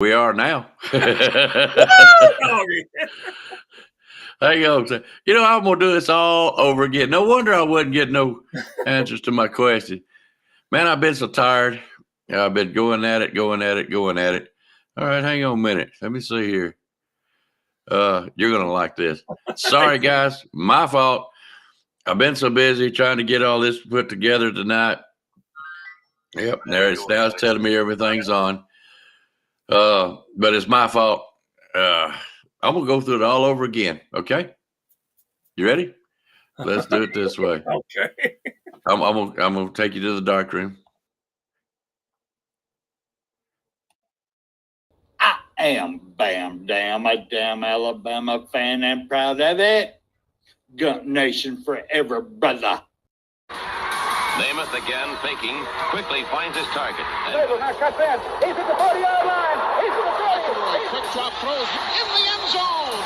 We are now. Doggy. Hang on. I'm going to do this all over again. No wonder I wasn't getting no answers to my question. Man, I've been so tired. I've been going at it. All right, hang on a minute. Let me see here. You're going to like this. Sorry, guys. My fault. I've been so busy trying to get all this put together tonight. Yep, there it's now. It's telling me everything's on. But it's my fault. I'm gonna go through it all over again. Okay, you ready? Let's do it this way. Okay. I'm gonna take you to the dark room. I am Bam Dam, a damn Alabama fan and proud of it. Gun Nation forever, brother. Namath again faking, quickly finds his target. He's at the 40-yard line. He's at the 40. Quick drop throws in the end zone.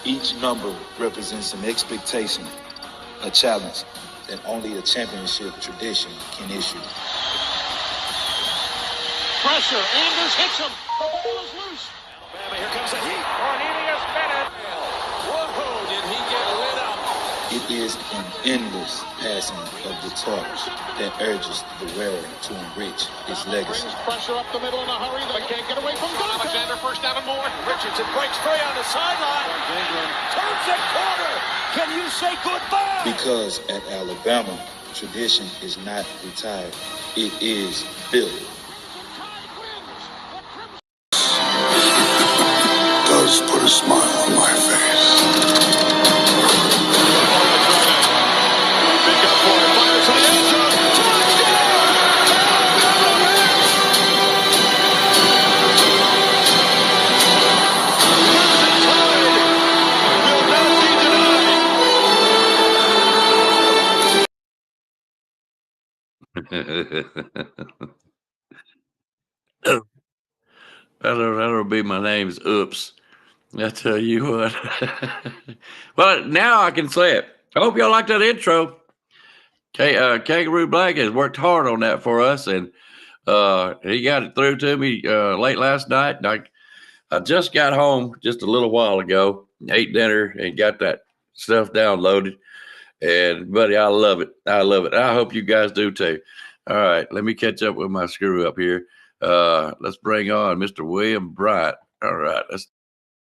Each number represents an expectation, a challenge that only a championship tradition can issue. Pressure. Anders hits him. The ball is loose. Alabama, here comes a heat. Cornelius Bennett. Whoa, did he get lit up? It is an endless passing of the torch that urges the wearer to enrich his legacy. Brings pressure up the middle in a hurry. They can't get away from Gunter. Alexander first down and more. Richardson breaks free on the sideline. Turns the corner. Can you say goodbye? Because at Alabama, tradition is not retired. It is built. Does put a smile on my face. That'll be my name's Oops. I tell you what. Well, now I can say it. I hope y'all like that intro. Kangaroo Black has worked hard on that for us, and he got it through to me late last night. And I just got home just a little while ago, ate dinner, and got that stuff downloaded. And, buddy, I love it. I hope you guys do too. All right, let me catch up with my screw up here. Let's bring on Mr. William Bryant. All right, let's.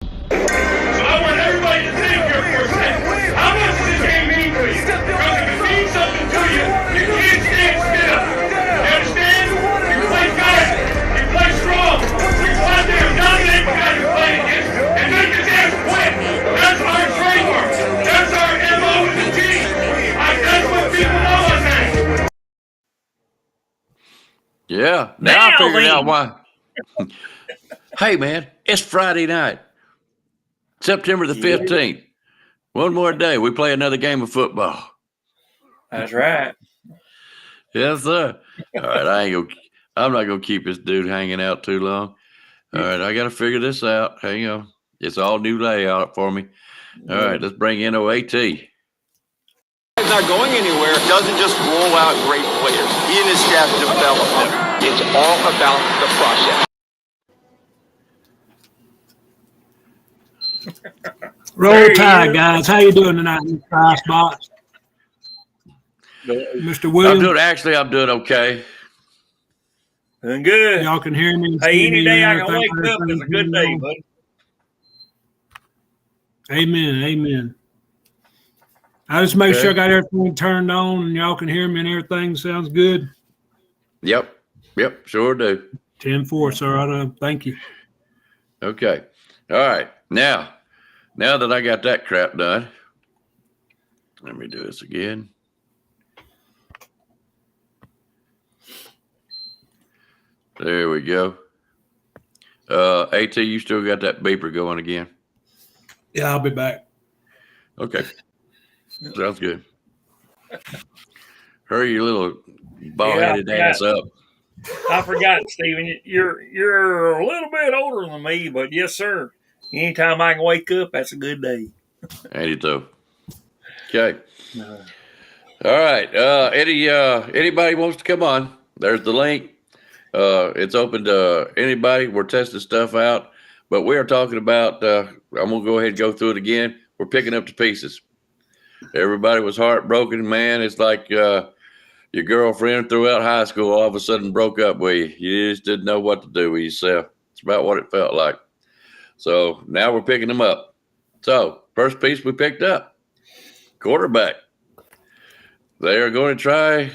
So I want everybody to think here for a second. How much does this game mean to you? Because if it means something to you, you can't stand still. You understand? You play fast. You play strong. You go out there and dominate the guy you're playing against and make the damn win. That's our trademark. That's our MO as a team. That's what people know us as. Yeah, now I figured out why. Hey, man, it's Friday night, September the 15th. One more day, we play another game of football. That's right. Yes, sir. All right, I'm not gonna keep this dude hanging out too long. All right, I got to figure this out. Hang on, it's all new layout for me. All right, let's bring in OAT. He's not going anywhere. Doesn't just roll out great players. He and his staff develop them. It's all about the process. Roll Tide, guys. How you doing tonight, Mr. Icebox? Mr. Williams? I'm doing okay. Doing good. Y'all can hear me. Hey, any day I can wake up is a good day, buddy. Amen. I just make sure I got everything turned on and y'all can hear me and everything sounds good. Yep, sure do. 10-4, sir. Thank you. Okay. All right. Now that I got that crap done, let me do this again. There we go. AT, you still got that beeper going again? Yeah, I'll be back. Okay. Sounds good. Hurry your little bald-headed ass up. I forgot, Stephen. You're a little bit older than me, but yes, sir. Anytime I can wake up, that's a good day. Ain't it though? Okay. All right. Anybody wants to come on? There's the link. It's open to anybody. We're testing stuff out, but we are talking about. I'm gonna go ahead and go through it again. We're picking up the pieces. Everybody was heartbroken, man. It's like your girlfriend throughout high school all of a sudden broke up with you. You just didn't know what to do with yourself. It's about what it felt like. So now we're picking them up. So first piece we picked up, quarterback. They are going to try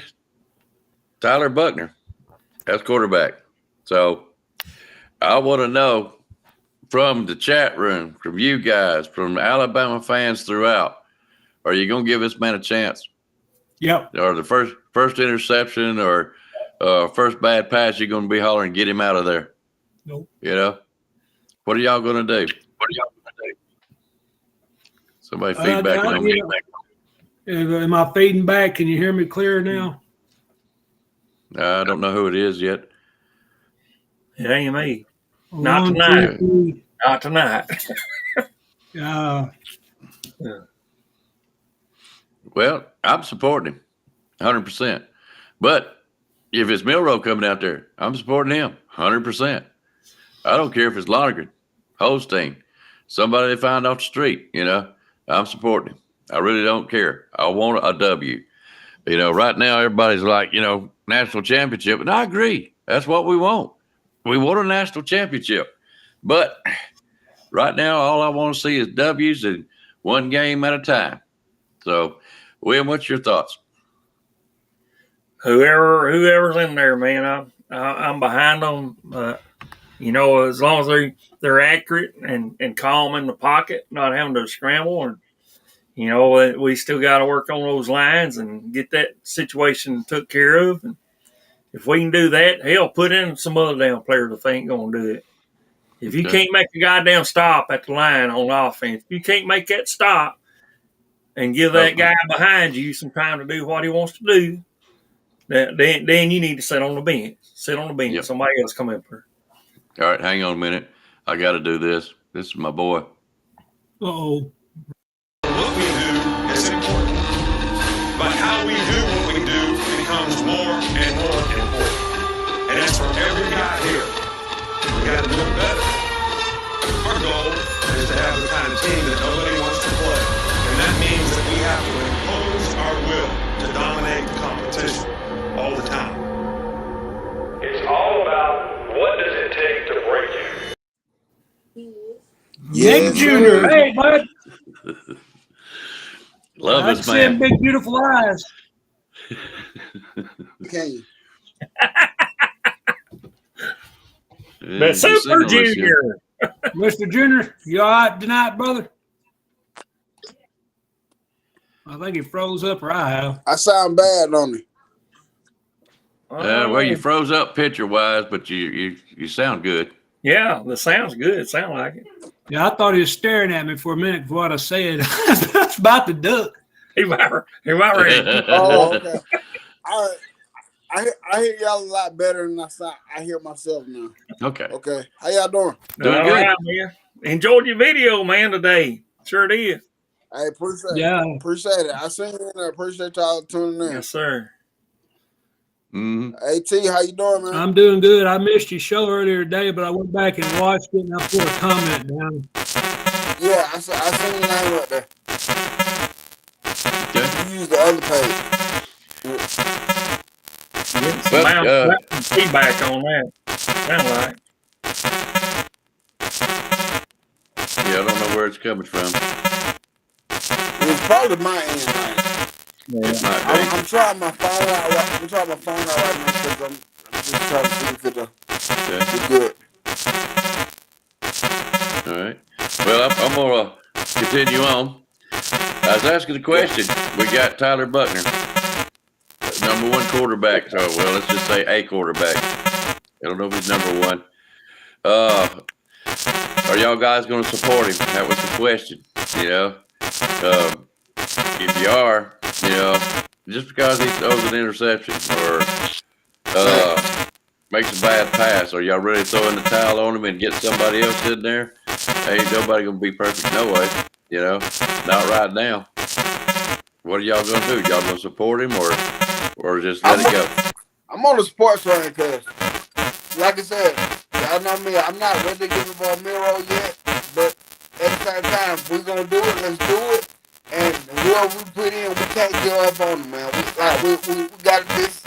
Tyler Buckner. That's quarterback. So I want to know from the chat room, from you guys, from Alabama fans throughout, are you going to give this man a chance? Yep. Or the first interception or first bad pass, you're going to be hollering, get him out of there. Nope. You know? What are y'all going to do? Somebody feedback on me. Am I feeding back? Can you hear me clear now? I don't know who it is yet. It ain't me. Not tonight. Not tonight. Well, I'm supporting him 100%. But if it's Milroe coming out there, I'm supporting him 100%. I don't care if it's Lonergan, Holstein, somebody they find off the street, you know, I'm supporting him. I really don't care. I want a W. You know, right now everybody's like, you know, national championship. And I agree. That's what we want. We want a national championship. But right now, all I want to see is W's and one game at a time. So, William, what's your thoughts? Whoever's in there, man, I'm behind them. You know, as long as they're accurate and calm in the pocket, not having to scramble, and you know, we still got to work on those lines and get that situation took care of. And if we can do that, hell, put in some other damn players if they ain't gonna do it. If you can't make a goddamn stop at the line on offense, if you can't make that stop and give that guy behind you some time to do what he wants to do, then you need to sit on the bench. Sit on the bench. Yep. Somebody else come up here. All right, hang on a minute. I got to do this. This is my boy. Uh-oh. What we do is important, but how we do what we do becomes more and more important. And that's for every guy here. We got to do it better. Our goal is to have the kind of team that nobody wants to play. And that means that we have to impose our will to dominate the competition all the time. It's all about what does it take to break you. Nick Jr. Hey, bud. Love this man. Big, beautiful eyes. Okay. The Super Junior. Mr. Junior, you all right tonight, brother? I think he froze up, or I have. I sound bad, don't he? Well, you froze up picture-wise, but you sound good. Yeah, the sound's good. Sound like it. Yeah, I thought he was staring at me for a minute for what I said. I was about to duck. He might ready. Oh, okay. All right. I hear y'all a lot better than I hear myself now. Okay. Okay. How y'all doing? Doing good. Right, man. Enjoyed your video, man, today. Sure did. I appreciate it. Appreciate it. I seen it and I appreciate y'all tuning in. Yes, sir. Mm-hmm. Hey, T, how you doing, man? I'm doing good. I missed your show earlier today, but I went back and watched it, and I put a comment down. Yeah, I seen your name up there. Okay. You use the other page. Get some feedback on that. Sound like. Yeah, I don't know where it's coming from. It's probably my end, right? Yeah. I'm trying my phone out right. I'm trying my phone out right now because I'm just trying to see if it's good. All right. Well, I'm gonna continue on. I was asking the question. We got Tyler Buckner, number one quarterback. So, well, let's just say a quarterback. I don't know if he's number one. Are y'all guys going to support him? That was the question. You know, if you are, you know, just because he throws an interception or makes a bad pass, are y'all ready to throw in the towel on him and get somebody else in there? Ain't nobody going to be perfect no way, you know, not right now. What are y'all going to do? Y'all going to support him or just let it go? I'm on the sports run because like I said, y'all know me. I'm not ready to give up on Miro yet, but at the same time, if we're gonna do it, let's do it. And whoever we put in, we can't give up on them, man. We gotta just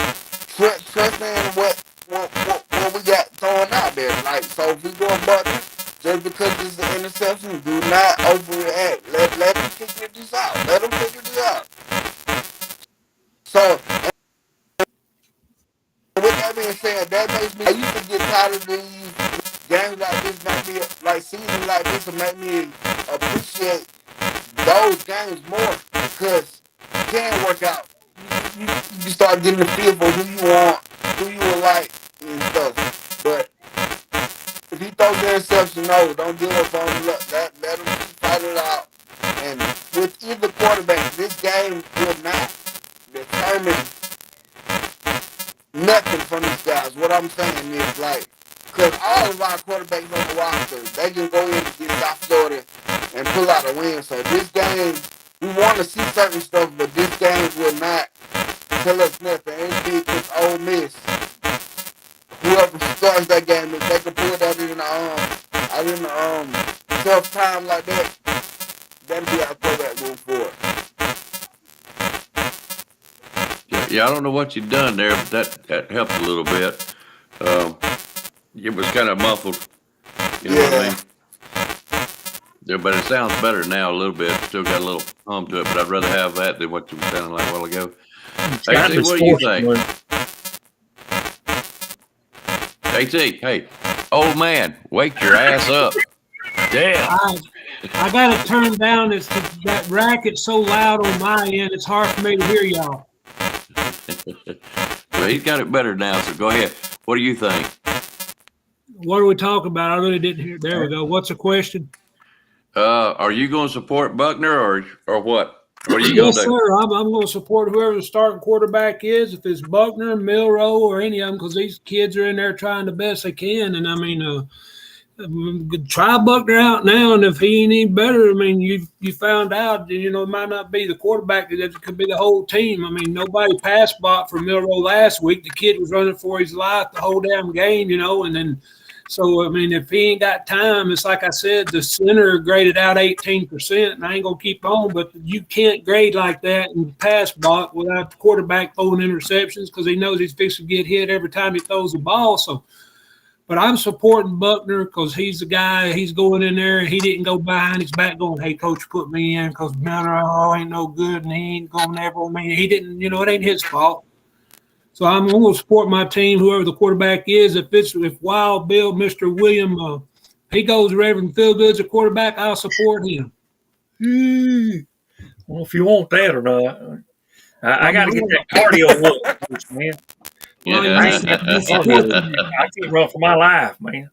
trust in what we got throwing out there. Like, so if we go Butler, just because it's an interception, do not overreact. Let them figure this out. Let them figure this out. So, with that being said, that makes me. I used to get tired of these games like this, make me like seasons like this, to make me appreciate those games more, because it can work out. You start getting the feel for who you want, who you would like, and stuff. But if he throws the interception, no, don't give up on him. Let him fight it out. And with either quarterback, this game will not determine nothing from these guys. What I'm saying is, like, because all of our quarterbacks on the roster, they can go in and get South Florida and pull out a win. So this game, we want to see certain stuff, but this game will not tell us nothing. Anything against Ole Miss, whoever starts that game, if they can pull that in the tough time like that, that'll be our quarterback move forward. Yeah, I don't know what you've done there, but that helped a little bit. It was kind of muffled. You know what I mean? Yeah, but it sounds better now a little bit. Still got a little hum to it, but I'd rather have that than what you were sounding like a while ago. AT, what do you think? AT, hey, old man, wake your ass up. Damn. I got to turn down that racket so loud on my end, it's hard for me to hear y'all. Well, he's got it better now, so go ahead. What do you think? What are we talking about? I really didn't hear. There we go. What's the question? Are you going to support Buckner or what? What are you going to do? Yes, sir. I'm going to support whoever the starting quarterback is. If it's Buckner, Milroe, or any of them, because these kids are in there trying the best they can. And I mean, try Buckner out now, and if he ain't any better, I mean, you found out, it might not be the quarterback, it could be the whole team. I mean, nobody pass blocked for Milroe last week. The kid was running for his life the whole damn game, and then so, I mean, if he ain't got time, it's like I said, the center graded out 18%, and I ain't going to keep on, but you can't grade like that and pass block without the quarterback throwing interceptions, because he knows he's fixing to get hit every time he throws the ball. So, but I'm supporting Buckner because he's the guy. He's going in there, and he didn't go behind his back going, "Hey, coach, put me in because Milroe ain't no good, and he ain't going there for me." He didn't, it ain't his fault. So I'm going to support my team, whoever the quarterback is. If Wild Bill, Mr. William, he goes Reverend Feelgood's a quarterback, I'll support him. Well, if you want that or not, I got to get that cardio up, man. Yeah. I can't run for my life, man.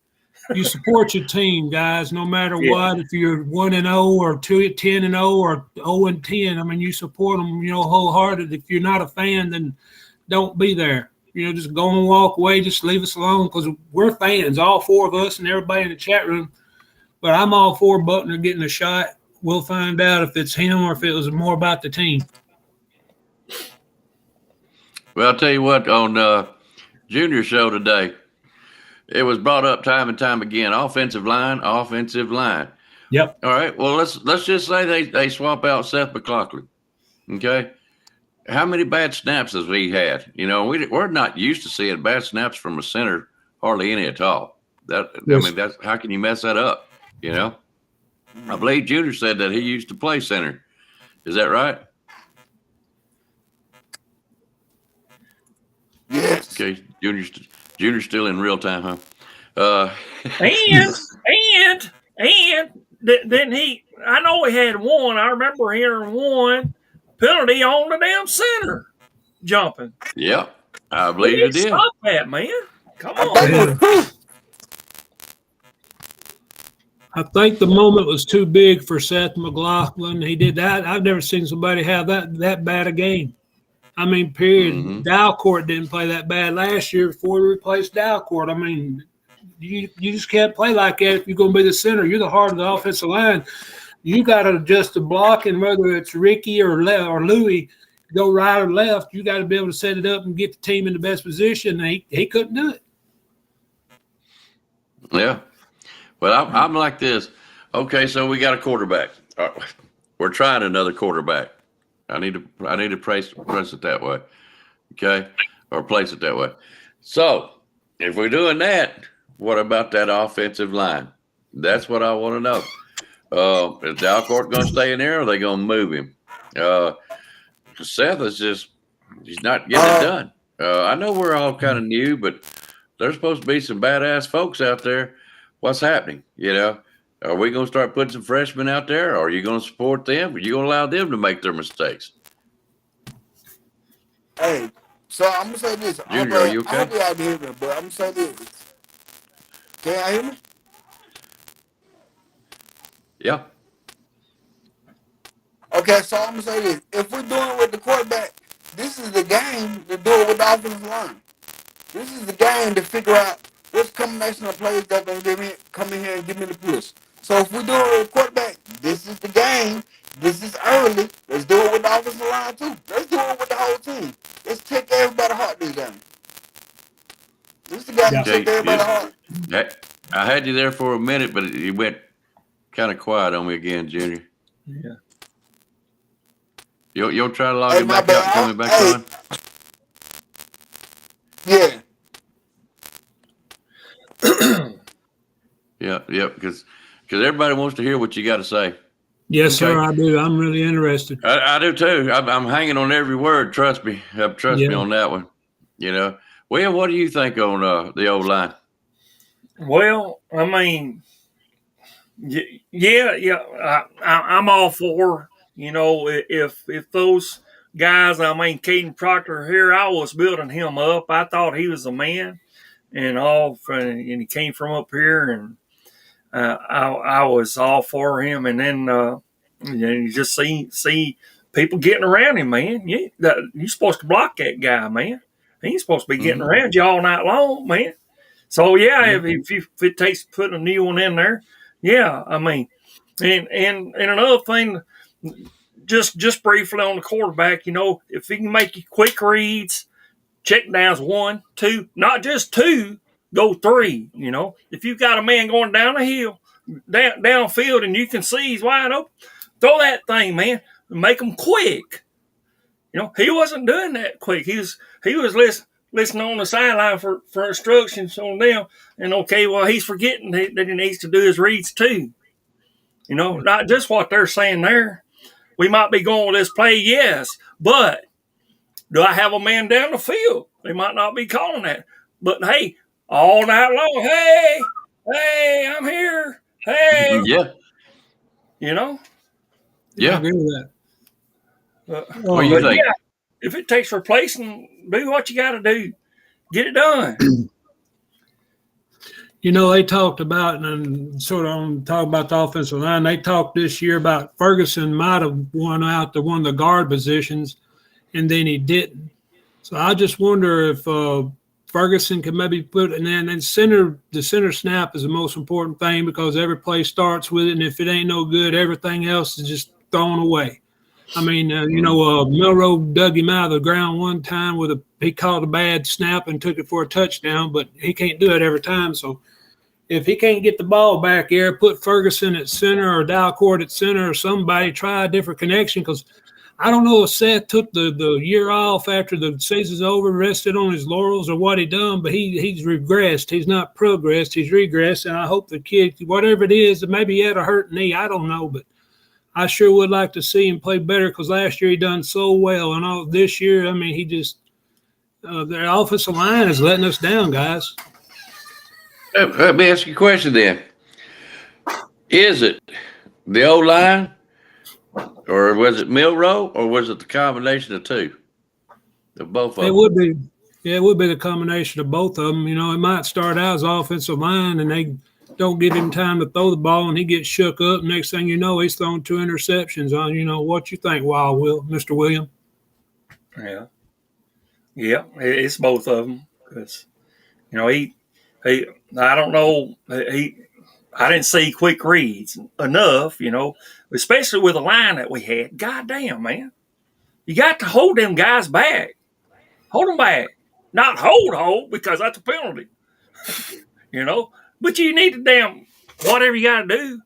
You support your team, guys, no matter what. If you're 1-0 or 10-0 or 0-10, I mean, you support them, wholehearted. If you're not a fan, then don't be there. Just go and walk away. Just leave us alone, because we're fans, all four of us and everybody in the chat room. But I'm all for Buckner getting a shot. We'll find out if it's him or if it was more about the team. Well, I'll tell you what, on Junior show today, it was brought up time and time again. Offensive line. Yep. All right. Well, let's just say they swap out Seth McLaughlin. Okay. How many bad snaps has he had? We're not used to seeing bad snaps from a center, hardly any at all. I mean, that's how can you mess that up? I believe Junior said that he used to play center. Is that right? Yes. Okay, Junior's still in real time, huh? And then I know he had one. I remember hearing one penalty on the damn center jumping. Yeah, I believe he did. Stop that, man. Come on. I think the moment was too big for Seth McLaughlin. He did that. I've never seen somebody have that bad a game. I mean, period. Mm-hmm. Dalcourt didn't play that bad last year before we replaced Dalcourt. I mean, you just can't play like that if you're going to be the center. You're the heart of the offensive line. You got to adjust the block, and whether it's Ricky or Louis, go right or left, you got to be able to set it up and get the team in the best position. He couldn't do it. Yeah. Well, I'm like this. Okay, so we got a quarterback. We're trying another quarterback. I need to press it that way. Okay, or place it that way. So if we're doing that, what about that offensive line? That's what I want to know. Is Dalcourt going to stay in there, or are they going to move him? Seth he's not getting it done. I know we're all kind of new, but there's supposed to be some badass folks out there. What's happening? Are we going to start putting some freshmen out there? Or are you going to support them? Are you going to allow them to make their mistakes? Hey, so I'm gonna say this. Junior, are you I hope okay? y'all can hear me, but I'm gonna say this. Can y'all hear me? Yeah. Okay, so I'm gonna say this. If we're doing it with the quarterback, this is the game to do it with the offensive line. This is the game to figure out which combination of plays that gonna come in here and give me the push. So if we're doing it with the quarterback, this is the game. This is early. Let's do it with the offensive line too. Let's do it with the whole team. Let's take everybody heart this game. This is the game to take everybody heart. I had you there for a minute, but you went kind of quiet on me again, Junior. Yeah. You'll try to log it back out and coming back on? Yeah. Yeah, because everybody wants to hear what you got to say. Yes, sir, I do. I'm really interested. I do too. I'm hanging on every word. Trust me. Trust me on that one. Well, what do you think on the old line? Well, I mean, yeah. I'm all for, if those guys, I mean, Caden Proctor here, I was building him up. I thought he was a man and he came from up here, and I was all for him. And then you just see people getting around him, man. You're supposed to block that guy, man. He's supposed to be getting around you all night long, man. So if it takes putting a new one in there, yeah, I mean, and another thing, just briefly on the quarterback, if he can make you quick reads, check downs 1, 2, not just 2, go 3. If you've got a man going down the hill, downfield, and you can see he's wide open, throw that thing, man, and make him quick. He wasn't doing that quick. He was listening on the sideline for instructions on them. And okay, well, he's forgetting that he needs to do his reads too. Not just what they're saying there. We might be going with this play, yes, but do I have a man down the field? They might not be calling that. But hey, all night long, hey, I'm here. Hey. Yeah. Yeah. Yeah. I agree with that. What do you think? Yeah, if it takes replacing, do what you got to do. Get it done. They talked about, and sort of talk about the offensive line, they talked this year about Ferguson might have won out to one of the guard positions, and then he didn't. So I just wonder if Ferguson could maybe put, and then the center snap is the most important thing because every play starts with it, and if it ain't no good, everything else is just thrown away. I mean, Milroe dug him out of the ground one time he caught a bad snap and took it for a touchdown, but he can't do it every time. So if he can't get the ball back here, put Ferguson at center or Dalcourt at center or somebody, try a different connection, because I don't know if Seth took the year off after the season's over, rested on his laurels or what he done, but he's regressed. He's not progressed. He's regressed, and I hope the kid, whatever it is, maybe he had a hurt knee. I don't know, but I sure would like to see him play better because last year he done so well. And all this year, I mean, he just their offensive line is letting us down, guys. Let me ask you a question then. Is it the O-line, or was it Milroe, or was it the combination of two? Of both of them? It would be. Yeah, it would be the combination of both of them. It might start out as offensive line, and they don't give him time to throw the ball, and he gets shook up. Next thing you know, he's thrown 2 interceptions on. What you think, Mr. William? Yeah, it's both of them because he I don't know, I didn't see quick reads enough, especially with the line that we had. God damn, man, you got to hold them guys back. Hold them back, not hold because that's a penalty. But you need to damn whatever you got to do.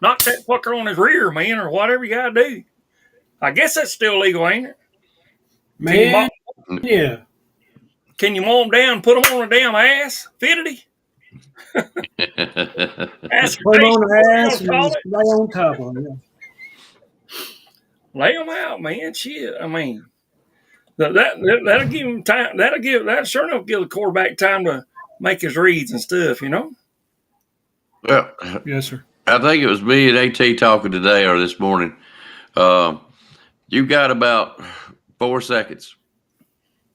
Knock that fucker on his rear, man, or whatever you got to do. I guess that's still legal, ain't it? Man, yeah. Can you mow him down, put him on a damn ass? Fitty? Put him on the ass and lay on top of him. Lay him out, man. Shit. I mean, that'll give him time. That sure enough give the quarterback time to make his reads and stuff, you know? Well, yes, sir. I think it was me and AT talking today or this morning. You got about 4 seconds.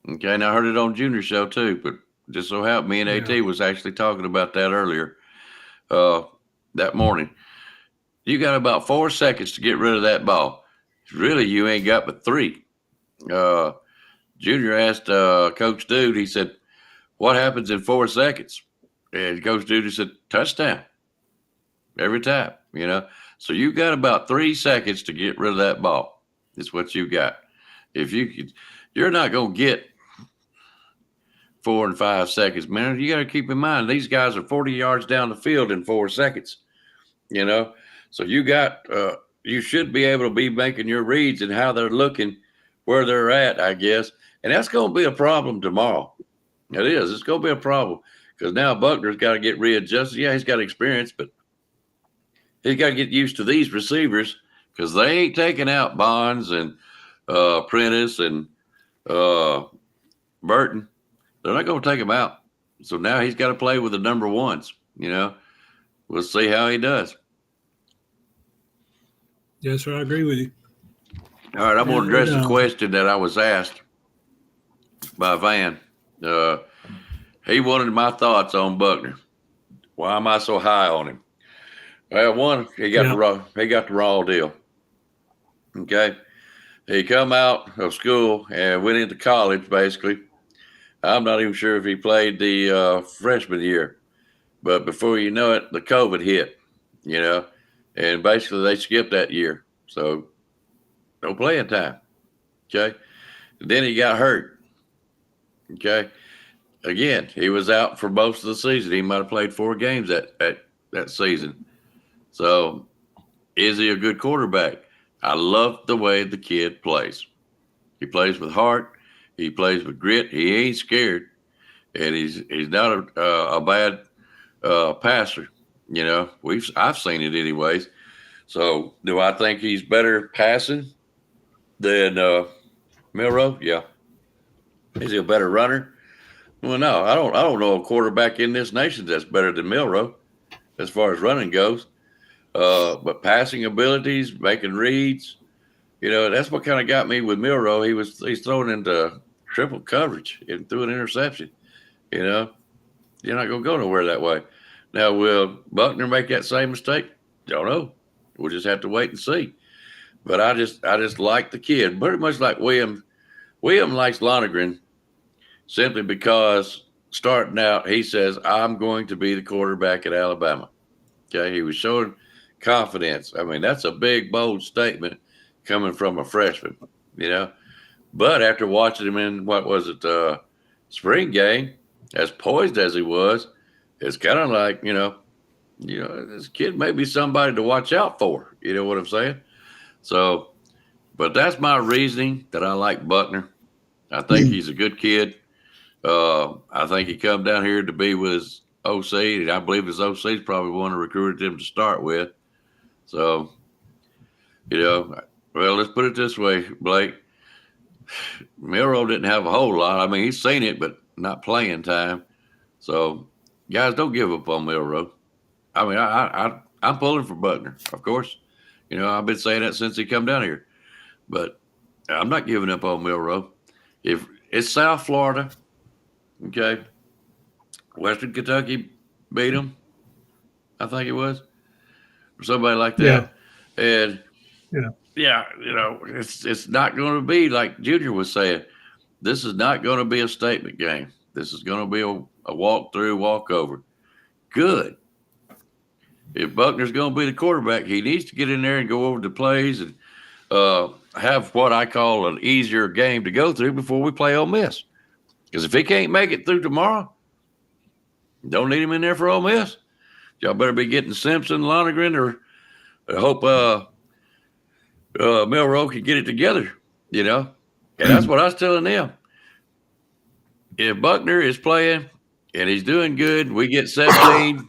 Okay, and I heard it on Junior show too, but just so happened me and AT was actually talking about that earlier that morning. You got about 4 seconds to get rid of that ball. Really, you ain't got but 3. Junior asked Coach Dude, he said, what happens in 4 seconds? And Coach Dude said, touchdown. Every time, you know. So you got about 3 seconds to get rid of that ball. It's what you got. If you could, you're not going to get 4 and 5 seconds, man. You got to keep in mind, these guys are 40 yards down the field in 4 seconds, you know. So you got, you should be able to be making your reads and how they're looking, where they're at, I guess. And that's going to be a problem tomorrow. It is. It's going to be a problem because now Buckner's got to get readjusted. Yeah, he's got experience, but he's got to get used to these receivers because they ain't taking out Bonds and Prentice and Burton. They're not going to take him out. So now he's got to play with the number ones, you know. We'll see how he does. Yes, sir. I agree with you. All right, I'm going to address a question that I was asked by Van. He wanted my thoughts on Buckner. Why am I so high on him? Well, one, he got the raw deal. Okay, he come out of school and went into college. Basically, I'm not even sure if he played the freshman year, but before you know it, the COVID hit. You know, and basically they skipped that year, so no playing time. Okay, and then he got hurt. Okay, again, he was out for most of the season. He might have played 4 games that season. So, is he a good quarterback? I love the way the kid plays. He plays with heart. He plays with grit. He ain't scared, and he's not a bad passer. You know, I've seen it anyways. So, do I think he's better passing than Milroe? Yeah. Is he a better runner? Well, no, I don't know a quarterback in this nation that's better than Milroe as far as running goes. But passing abilities, making reads, you know, that's what kind of got me with Milroe. He's thrown into triple coverage and threw an interception. You know, you're not going to go nowhere that way. Now, will Buckner make that same mistake? Don't know. We'll just have to wait and see. But I just like the kid, pretty much like William. William likes Lonergan simply because starting out, he says, I'm going to be the quarterback at Alabama. Okay, he was showing confidence. I mean, that's a big, bold statement coming from a freshman, you know. But after watching him in, spring game, as poised as he was, it's kind of like, you know, this kid may be somebody to watch out for. You know what I'm saying? So, but that's my reasoning that I like Buckner. I think he's a good kid. I think he come down here to be with his OC, and I believe his OC is probably one who recruited him to start with. So, you know, well, let's put it this way, Blake. Milroe didn't have a whole lot. I mean, he's seen it, but not playing time. So, guys, don't give up on Milroe. I mean, I'm pulling for Buckner, of course. You know, I've been saying that since he come down here. But I'm not giving up on Milroe. If it's South Florida, okay, Western Kentucky beat them, I think it was, or somebody like that. Yeah. And yeah, you know, it's not going to be like Junior was saying. This is not going to be a statement game. This is going to be a walk-through, walk-over. Good. If Buckner's going to be the quarterback, he needs to get in there and go over the plays and have what I call an easier game to go through before we play Ole Miss. Because if he can't make it through tomorrow, don't need him in there for Ole Miss. Y'all better be getting Simpson, Lonergan, or I hope Milroe can get it together, you know. And that's what I was telling them. If Buckner is playing and he's doing good, we get 17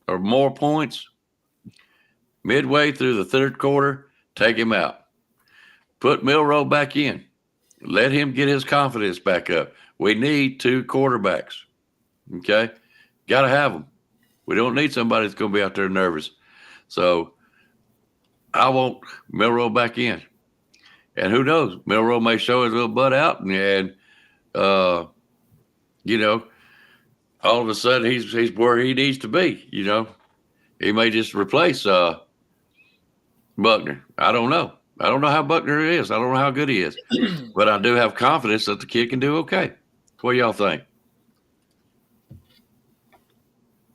or more points midway through the third quarter, take him out. Put Milroe back in. Let him get his confidence back up. We need 2 quarterbacks, okay? Got to have them. We don't need somebody that's going to be out there nervous. So I want Milroe back in. And who knows? Milroe may show his little butt out and you know, all of a sudden he's where he needs to be, you know. He may just replace Buckner. I don't know. I don't know how Buckner is. I don't know how good he is. But I do have confidence that the kid can do okay. What do y'all think?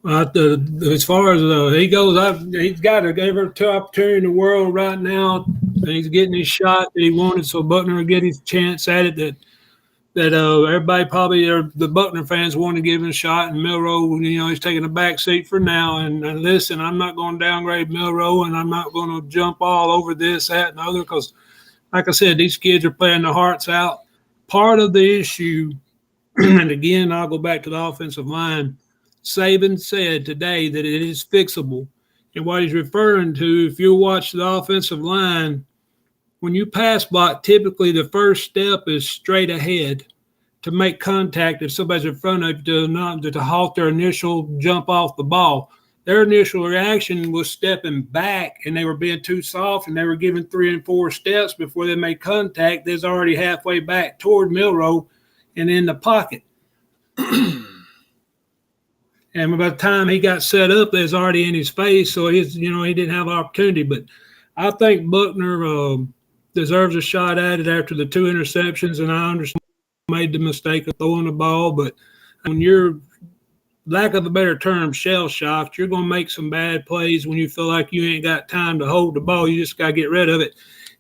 As far as he goes, he's got every opportunity in the world right now. And he's getting his shot that he wanted, so Buckner will get his chance at it. That everybody probably, the Buckner fans, want to give him a shot, and Milroe, you know, he's taking a back seat for now. And listen, I'm not going to downgrade Milroe, and I'm not going to jump all over this, that, and other, because, like I said, these kids are playing their hearts out. Part of the issue, and again, I'll go back to the offensive line. Saban said today that it is fixable. And what he's referring to, if you watch the offensive line, when you pass block, typically the first step is straight ahead to make contact if somebody's in front of you to halt their initial jump off the ball. Their initial reaction was stepping back, and they were being too soft, and they were giving 3 and 4 steps before they made contact. They was already halfway back toward Milroe and in the pocket. And by the time he got set up, they was already in his face, so he didn't have opportunity. But I think Buckner deserves a shot at it after the 2 interceptions, and I understand he made the mistake of throwing the ball. But when you're, lack of a better term, shell-shocked, you're going to make some bad plays when you feel like you ain't got time to hold the ball. You just got to get rid of it.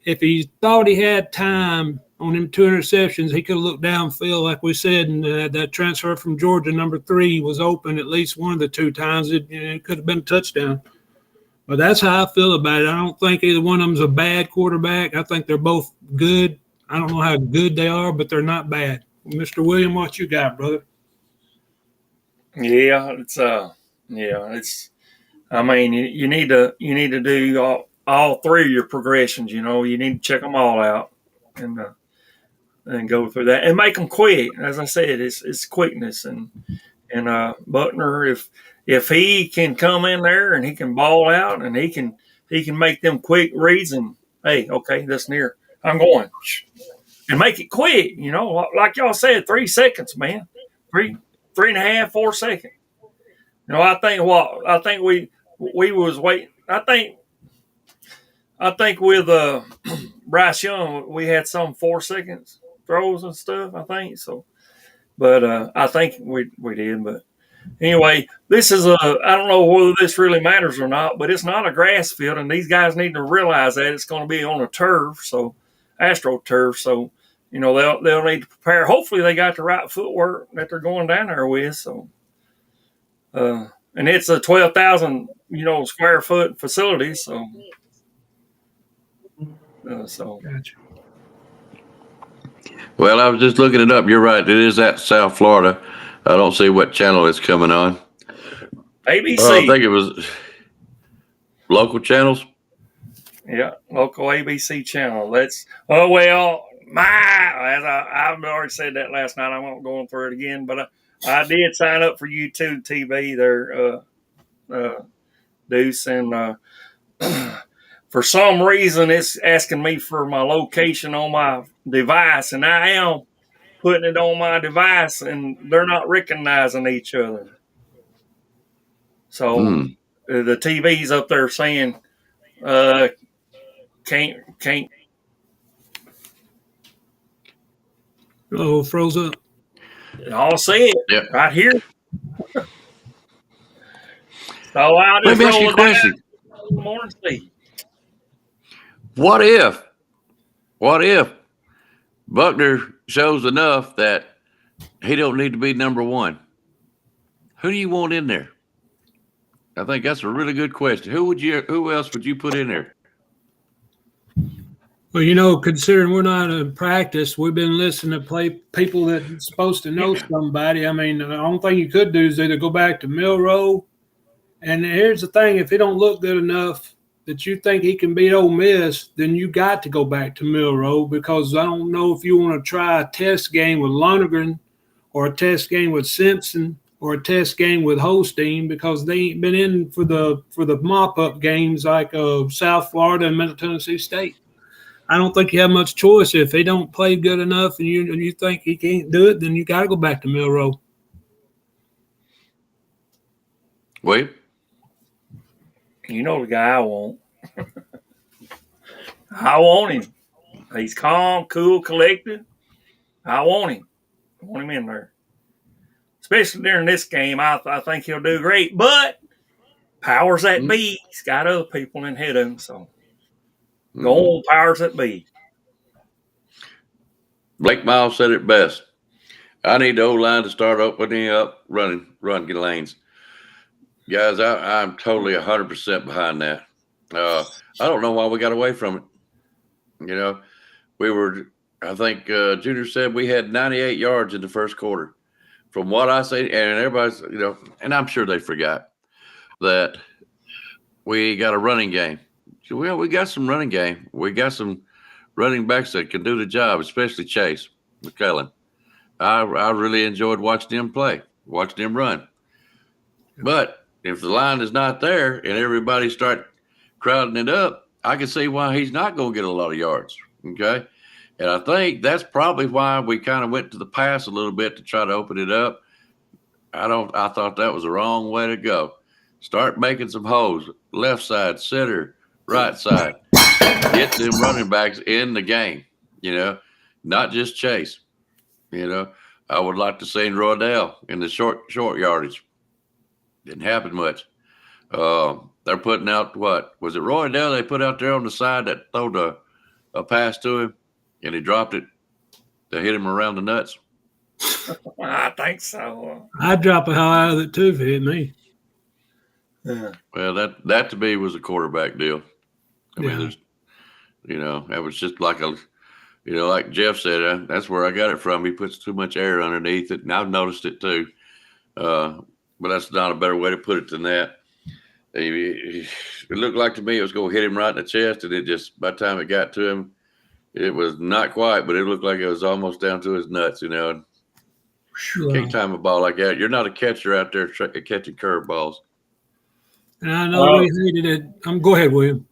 If he thought he had time on them 2 interceptions, he could have looked downfield, like we said, and that transfer from Georgia, number 3, was open at least one of the 2 times. It could have been a touchdown. But that's how I feel about it. I don't think either one of them's a bad quarterback. I think they're both good. I don't know how good they are, but they're not bad. Mr. William, what you got, brother? Yeah, I mean, you need to do all 3 of your progressions. You know, you need to check them all out and go through that and make them quick. As I said, it's quickness and Buckner, if he can come in there and he can ball out and he can make them quick reads and, hey, okay, that's near, I'm going, and make it quick. You know, like y'all said, 3 seconds, man, 3.5, 4 seconds. You know, I think we was waiting. I think with Bryce Young, we had some 4 seconds throws and stuff, I think so. But I think we did. But anyway, this is I don't know whether this really matters or not, but it's not a grass field, and these guys need to realize that it's going to be on a turf, so AstroTurf. So, you know, they'll need to prepare. Hopefully they got the right footwork that they're going down there with. So, and it's a 12,000, square foot facility. So, Gotcha. Well, I was just looking it up. You're right. It is at South Florida. I don't see what channel it's coming on. ABC. I think it was local channels. Yeah, local ABC channel. I've already said that last night. I won't go through it again, but I did sign up for YouTube TV there, Deuce, and for some reason it's asking me for my location on my device, and I am putting it on my device, and they're not recognizing each other. So the TV's up there saying, can't. Oh, froze up. I'll see it right here. So I'll Let just me ask you a question. What if Buckner shows enough that he don't need to be number 1? Who do you want in there? I think that's a really good question. Who else would you put in there? Well, considering we're not in practice, we've been listening to play people that's supposed to know somebody. I mean, the only thing you could do is either go back to Milroe. And here's the thing: if he don't look good enough that you think he can beat Ole Miss, then you got to go back to Milroe, because I don't know if you want to try a test game with Lonergan or a test game with Simpson or a test game with Holstein, because they ain't been in for the mop-up games like South Florida and Middle Tennessee State. I don't think you have much choice. If they don't play good enough and you think he can't do it, then you got to go back to Milroe. Wait. You know the guy I want. I want him. He's calm, cool, collected. I want him. I want him in there. Especially during this game, I think he'll do great. But powers that be, he's got other people in head of him. So go on, powers that be. Blake Miles said it best. I need the O-line to start opening up run lanes. Guys, I'm totally 100% behind that. I don't know why we got away from it. I think Junior said we had 98 yards in the first quarter. From what I say, and everybody's, and I'm sure they forgot that we got a running game. Well, we got some running game. We got some running backs that can do the job, especially Chase McClellan. I really enjoyed watching him play, watching him run. But if the line is not there and everybody start crowding it up, I can see why he's not going to get a lot of yards. Okay. And I think that's probably why we kind of went to the pass a little bit to try to open it up. I thought that was the wrong way to go. Start making some holes, left side, center, right side. Get them running backs in the game, not just Chase. I would like to see Roydell in the short yardage. Didn't happen much. They're putting out what? Was it Roydell they put out there on the side that threw a pass to him and he dropped it to hit him around the nuts? I think so. I'd drop a hell out of it too if it hit me. Yeah. Well, that to me was a quarterback deal. I mean, that was just like like Jeff said, that's where I got it from. He puts too much air underneath it, and I've noticed it too. But that's not a better way to put it than that. It looked like to me it was going to hit him right in the chest, and it just, by the time it got to him, it was not quite, but it looked like it was almost down to his nuts, You can't time a ball like that. You're not a catcher out there catching curveballs. And I know we hated it. Go ahead, William.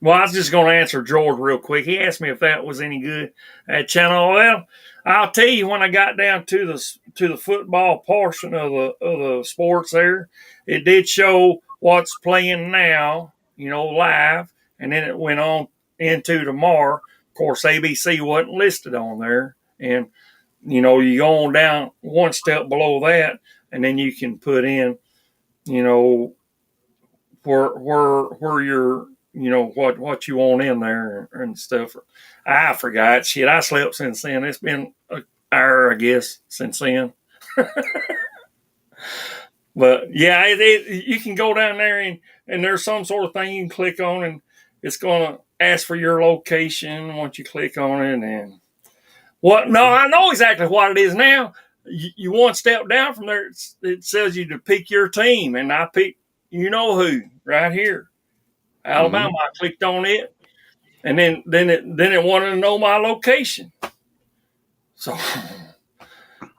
Well, I was just going to answer George real quick. He asked me if that was any good at Channel. Well, I'll tell you, when I got down to the football portion of the sports there, it did show what's playing now, live, and then it went on into tomorrow. Of course, ABC wasn't listed on there, and you go on down one step below that, and then you can put in, where you're, what you want in there and stuff. I forgot. Shit, I slept since then. It's been an hour, I guess, since then. But yeah, you can go down there and there's some sort of thing you can click on, and it's going to ask for your location once you click on it. And I know exactly what it is now. You one step down from there, it tells you to pick your team, and I picked who right here, Alabama. I clicked on it, and then it wanted to know my location. So,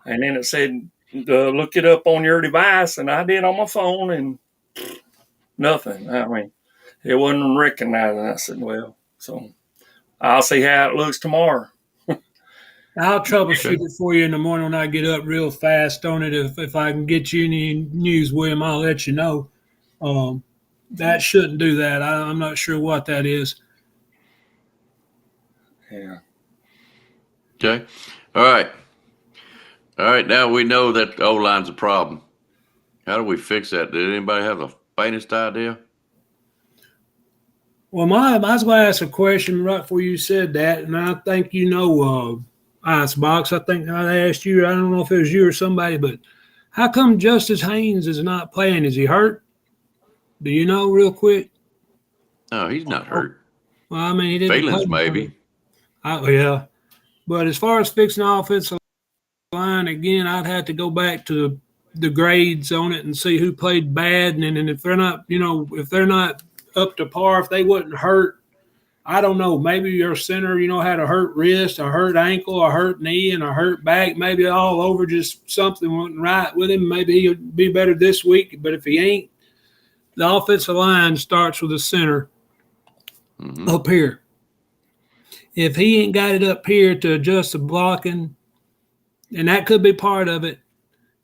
and then it said, look it up on your device, and I did on my phone, and nothing. I mean, it wasn't recognizing. I said, well, so I'll see how it looks tomorrow. I'll troubleshoot it for you in the morning when I get up real fast on it. If I can get you any news, William, I'll let you know. That shouldn't do that. I'm not sure what that is. Yeah. Okay. All right. Now we know that the O-line's a problem. How do we fix that? Did anybody have the faintest idea? Well, I was going to ask a question right before you said that, and I think Icebox. I think I asked you. I don't know if it was you or somebody, but how come Justice Haynes is not playing? Is he hurt? Do you know real quick? No, he's not hurt. Well, I mean, he didn't Feelings, play. maybe. Yeah. But as far as fixing the offensive line, again, I'd have to go back to the grades on it and see who played bad. And if they're not, if they're not up to par, if they wasn't hurt, I don't know. Maybe your center, had a hurt wrist, a hurt ankle, a hurt knee, and a hurt back. Maybe all over, just something wasn't right with him. Maybe he'll be better this week. But if he ain't, the offensive line starts with the center up here. If he ain't got it up here to adjust the blocking, and that could be part of it,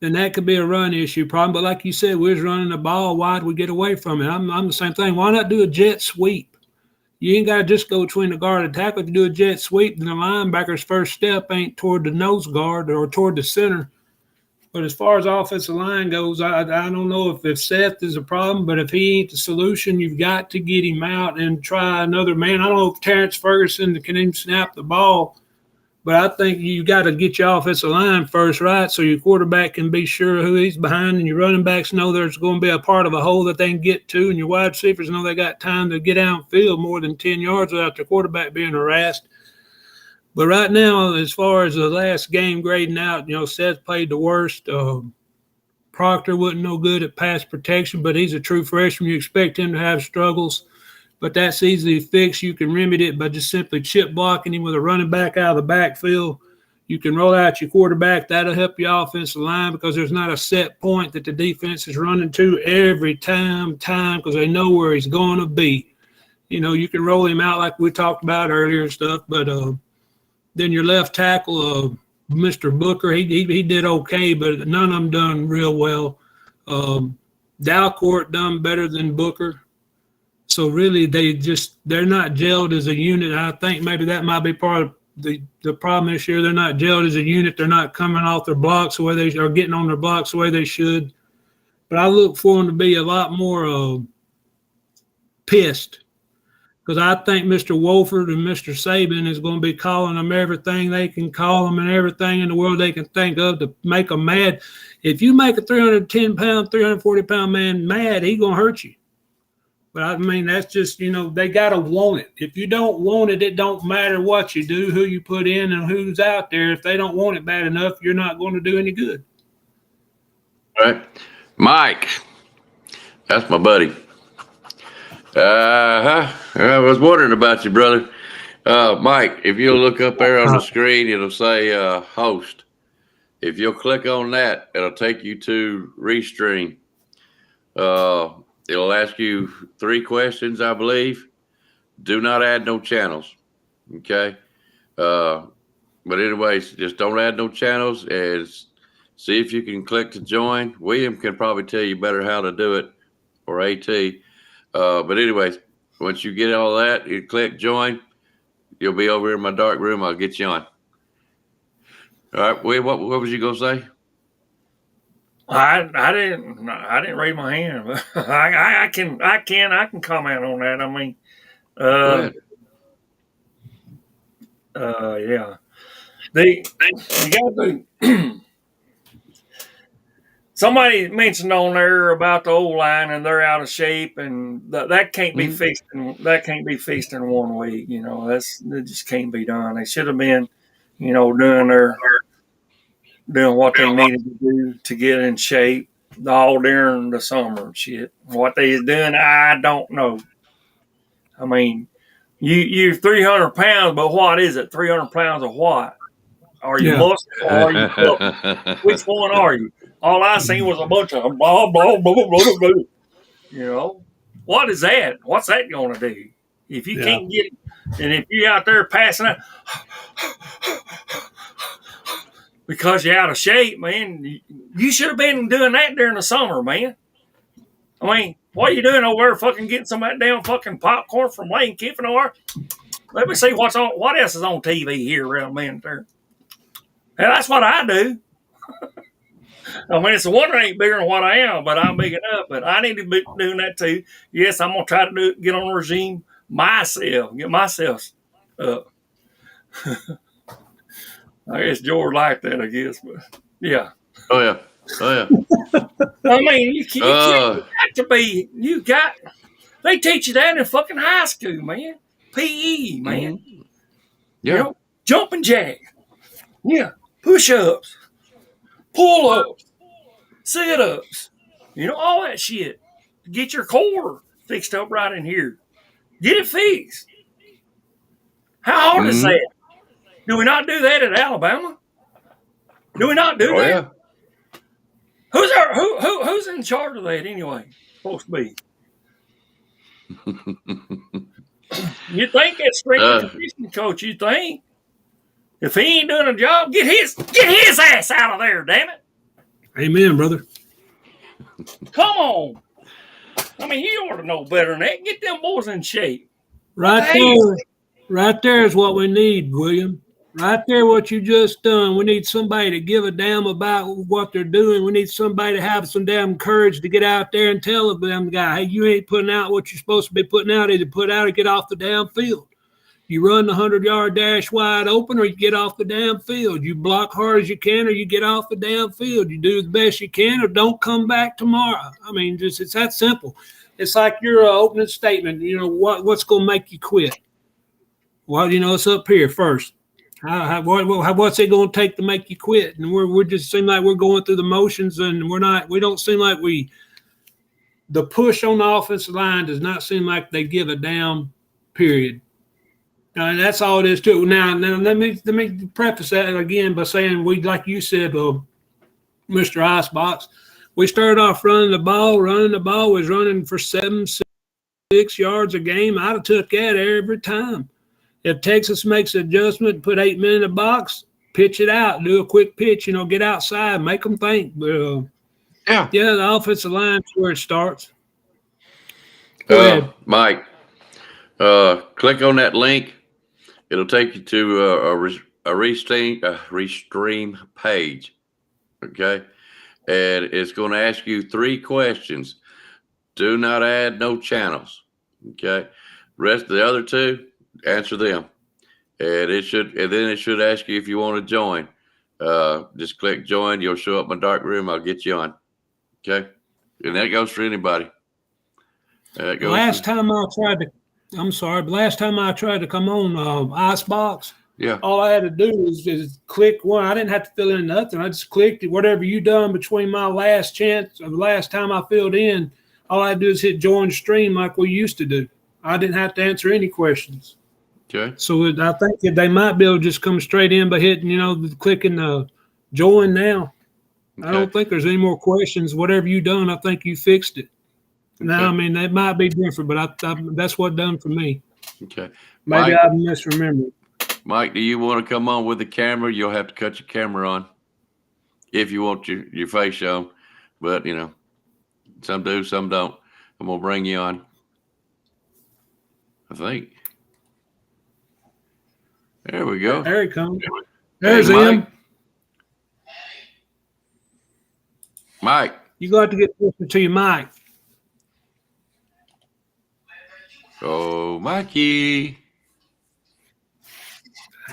then that could be a run issue problem. But like you said, we was running the ball. Why'd we get away from it? I'm the same thing. Why not do a jet sweep? You ain't got to just go between the guard and tackle. If you do a jet sweep, then the linebacker's first step ain't toward the nose guard or toward the center. But as far as offensive line goes, I don't know if Seth is a problem, but if he ain't the solution, you've got to get him out and try another man. I don't know if Terrence Ferguson can even snap the ball, but I think you got to get your offensive line first right so your quarterback can be sure who he's behind, and your running backs know there's going to be a part of a hole that they can get to, and your wide receivers know they got time to get downfield more than 10 yards without their quarterback being harassed. But right now, as far as the last game grading out, Seth played the worst. Proctor wasn't no good at pass protection, but he's a true freshman. You expect him to have struggles, but that's easily fixed. You can remedy it by just simply chip blocking him with a running back out of the backfield. You can roll out your quarterback. That'll help your offensive line because there's not a set point that the defense is running to every time because they know where he's going to be. You can roll him out like we talked about earlier and stuff, but then your left tackle, Mr. Booker, he did okay, but none of them done real well. Dalcourt done better than Booker. So really, they're not gelled as a unit. I think maybe that might be part of the problem this year. They're not gelled as a unit. They're not coming off their blocks the way they are, getting on their blocks the way they should. But I look for them to be a lot more pissed. Because I think Mr. Wolford and Mr. Saban is going to be calling them everything they can call them and everything in the world they can think of to make them mad. If you make a 310-pound, 340-pound man mad, he's going to hurt you. But, I mean, that's just, they got to want it. If you don't want it, it don't matter what you do, who you put in, and who's out there. If they don't want it bad enough, you're not going to do any good. All right. Mike, that's my buddy. I was wondering about you, brother. Mike, if you'll look up there on the screen, it'll say host. If you'll click on that, it'll take you to Restream. It'll ask you 3 questions, I believe. Do not add no channels. Okay. But anyways, just don't add no channels and see if you can click to join. William can probably tell you better how to do it, or AT. But anyways, once you get all that, you click join. You'll be over in my dark room. I'll get you on. All right, William, what was you gonna say? I didn't raise my hand, but I can comment on that. I mean, yeah, you got to. Somebody mentioned on there about the O line and they're out of shape, and that can't be fixed. That can't be fixed in 1 week. That just can't be done. They should have been, doing what they needed to do to get in shape all during the summer and shit. What they is doing, I don't know. I mean, you're 300 pounds, but what is it? 300 pounds of what? Are you muscle or are you tough? Which one are you? All I seen was a bunch of blah, blah, blah, blah, blah, blah. What is that? What's that going to do? If you can't get it, and if you're out there passing out because you're out of shape, man, you should have been doing that during the summer, man. I mean, what are you doing over there fucking getting some of that damn fucking popcorn from Lane Kiffin or? Let me see what else is on TV here around man there. And that's what I do. I mean, it's a wonder I ain't bigger than what I am, but I'm big enough. But I need to be doing that too. Yes, I'm gonna try to get on a regime myself, get myself up. I guess George liked that, I guess, but yeah. Oh yeah. Oh yeah. I mean, you got to be. They teach you that in fucking high school, man. PE, man. Mm-hmm. Yeah. You know, jumping jack. Yeah. Push ups, pull ups, sit ups. You know, all that shit. Get your core fixed up right in here. Get it fixed. How hard is that? Do we not do that at Alabama? Do we not do that? Yeah. Who's in charge of that anyway? Supposed to be. You think that strength and conditioning coach? You think if he ain't doing a job, get his ass out of there, damn it! Amen, brother. Come on. I mean, you ought to know better than that. Get them boys in shape. Right there is what we need, William. Right there, what you just done. We need somebody to give a damn about what they're doing. We need somebody to have some damn courage to get out there and tell the damn guy, hey, you ain't putting out what you're supposed to be putting out. Either put out or get off the damn field. You run the 100-yard dash wide open or you get off the damn field. You block hard as you can or you get off the damn field. You do the best you can or don't come back tomorrow. I mean, it's that simple. It's like your opening statement. You know, what's going to make you quit? Well, you know, it's up here first. What's it going to take to make you quit? And we're just seem like we're going through the motions, and we don't seem like the push on the offensive line does not seem like they give a damn, period. And that's all it is to it. Now let me preface that again by saying like you said, Mr. Icebox, we started off running the ball was running for 7-6 yards a game. I'd have took that every time. If Texas makes an adjustment, put 8 men in the box, pitch it out, do a quick pitch, you know, get outside, make them think. But, the offensive line is where it starts. Go ahead. Mike, click on that link. It'll take you to a restream page, okay? And it's going to ask you 3 questions. Do not add no channels, okay? Rest of the other 2, answer them. And then it should ask you if you want to join. Just click join. You'll show up in my dark room. I'll get you on, okay? And that goes for anybody. Last time I tried to come on Icebox, all I had to do is click one. I didn't have to fill in nothing. I just clicked it. Whatever you done between my last chance of the last time I filled in, all I had to do is hit join stream like we used to do. I didn't have to answer any questions. Okay. So I think that they might be able to just come straight in by hitting, clicking join now. Okay. I don't think there's any more questions. Whatever you done, I think you fixed it. Okay. Now, I mean, that might be different, but that's what done for me. Okay. Maybe I've misremembered. Mike, do you want to come on with the camera? You'll have to cut your camera on if you want your face shown. But, some do, some don't. I'm going to bring you on, I think. There we go. There he comes. There's him. Mike. You got to get closer to your mic. Oh, Mikey.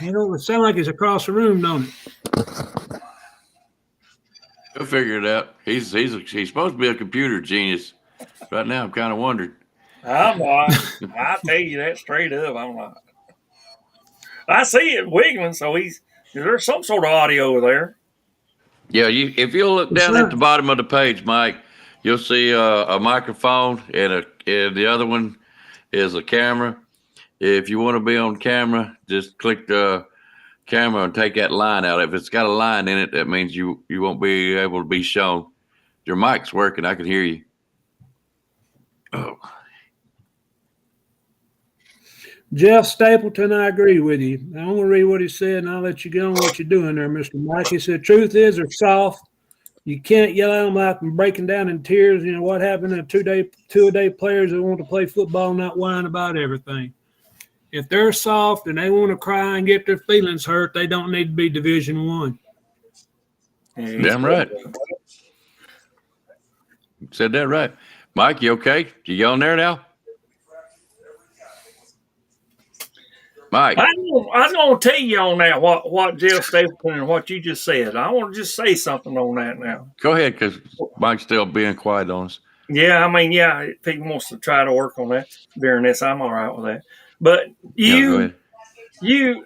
It sounds like he's across the room, don't it? He'll figure it out. He's supposed to be a computer genius. Right now, I'm kind of wondering. I'm not. I tell you that straight up. I'm not. I see it wiggling, so there's some sort of audio there. Yeah, if you'll look down at the bottom of the page, Mike, you'll see a microphone and the other one is a camera. If you want to be on camera, just click the camera and take that line out. If it's got a line in it, that means you won't be able to be shown. Your mic's working. I can hear you. Oh. Jeff Stapleton, I agree with you. I'm going to read what he said, and I'll let you get on what you're doing there, Mr. Mike. He said, truth is they're soft. You can't yell at them like them breaking down in tears. You know what happened to two-a-day players that want to play football and not whine about everything. If they're soft and they want to cry and get their feelings hurt, they don't need to be Division I. Damn right. Said that right. Mike, you okay? You on there now? Mike. I was going to tell you on that what Jeff Stapleton and what you just said. I want to just say something on that now. Go ahead, because Mike's still being quiet on us. Yeah, I mean, yeah, if he wants to try to work on that during this, I'm all right with that. But Go ahead.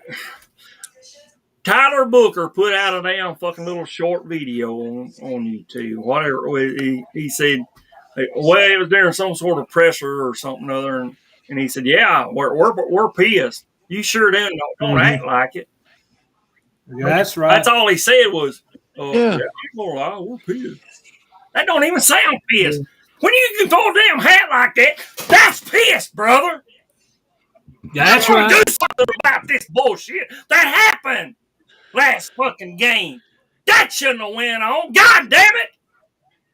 Tyler Booker put out a damn fucking little short video on YouTube. Whatever he said, well, it was during some sort of pressure or something other, and he said, "Yeah, we're pissed. You sure then don't act like it." Yeah, that's right. That's all he said was, Yeah, I'm gonna lie, we're pissed." That don't even sound pissed. When you can throw a damn hat like that, that's pissed, brother. That's I right. do something about this bullshit that happened last fucking game. That shouldn't have went on. God damn it.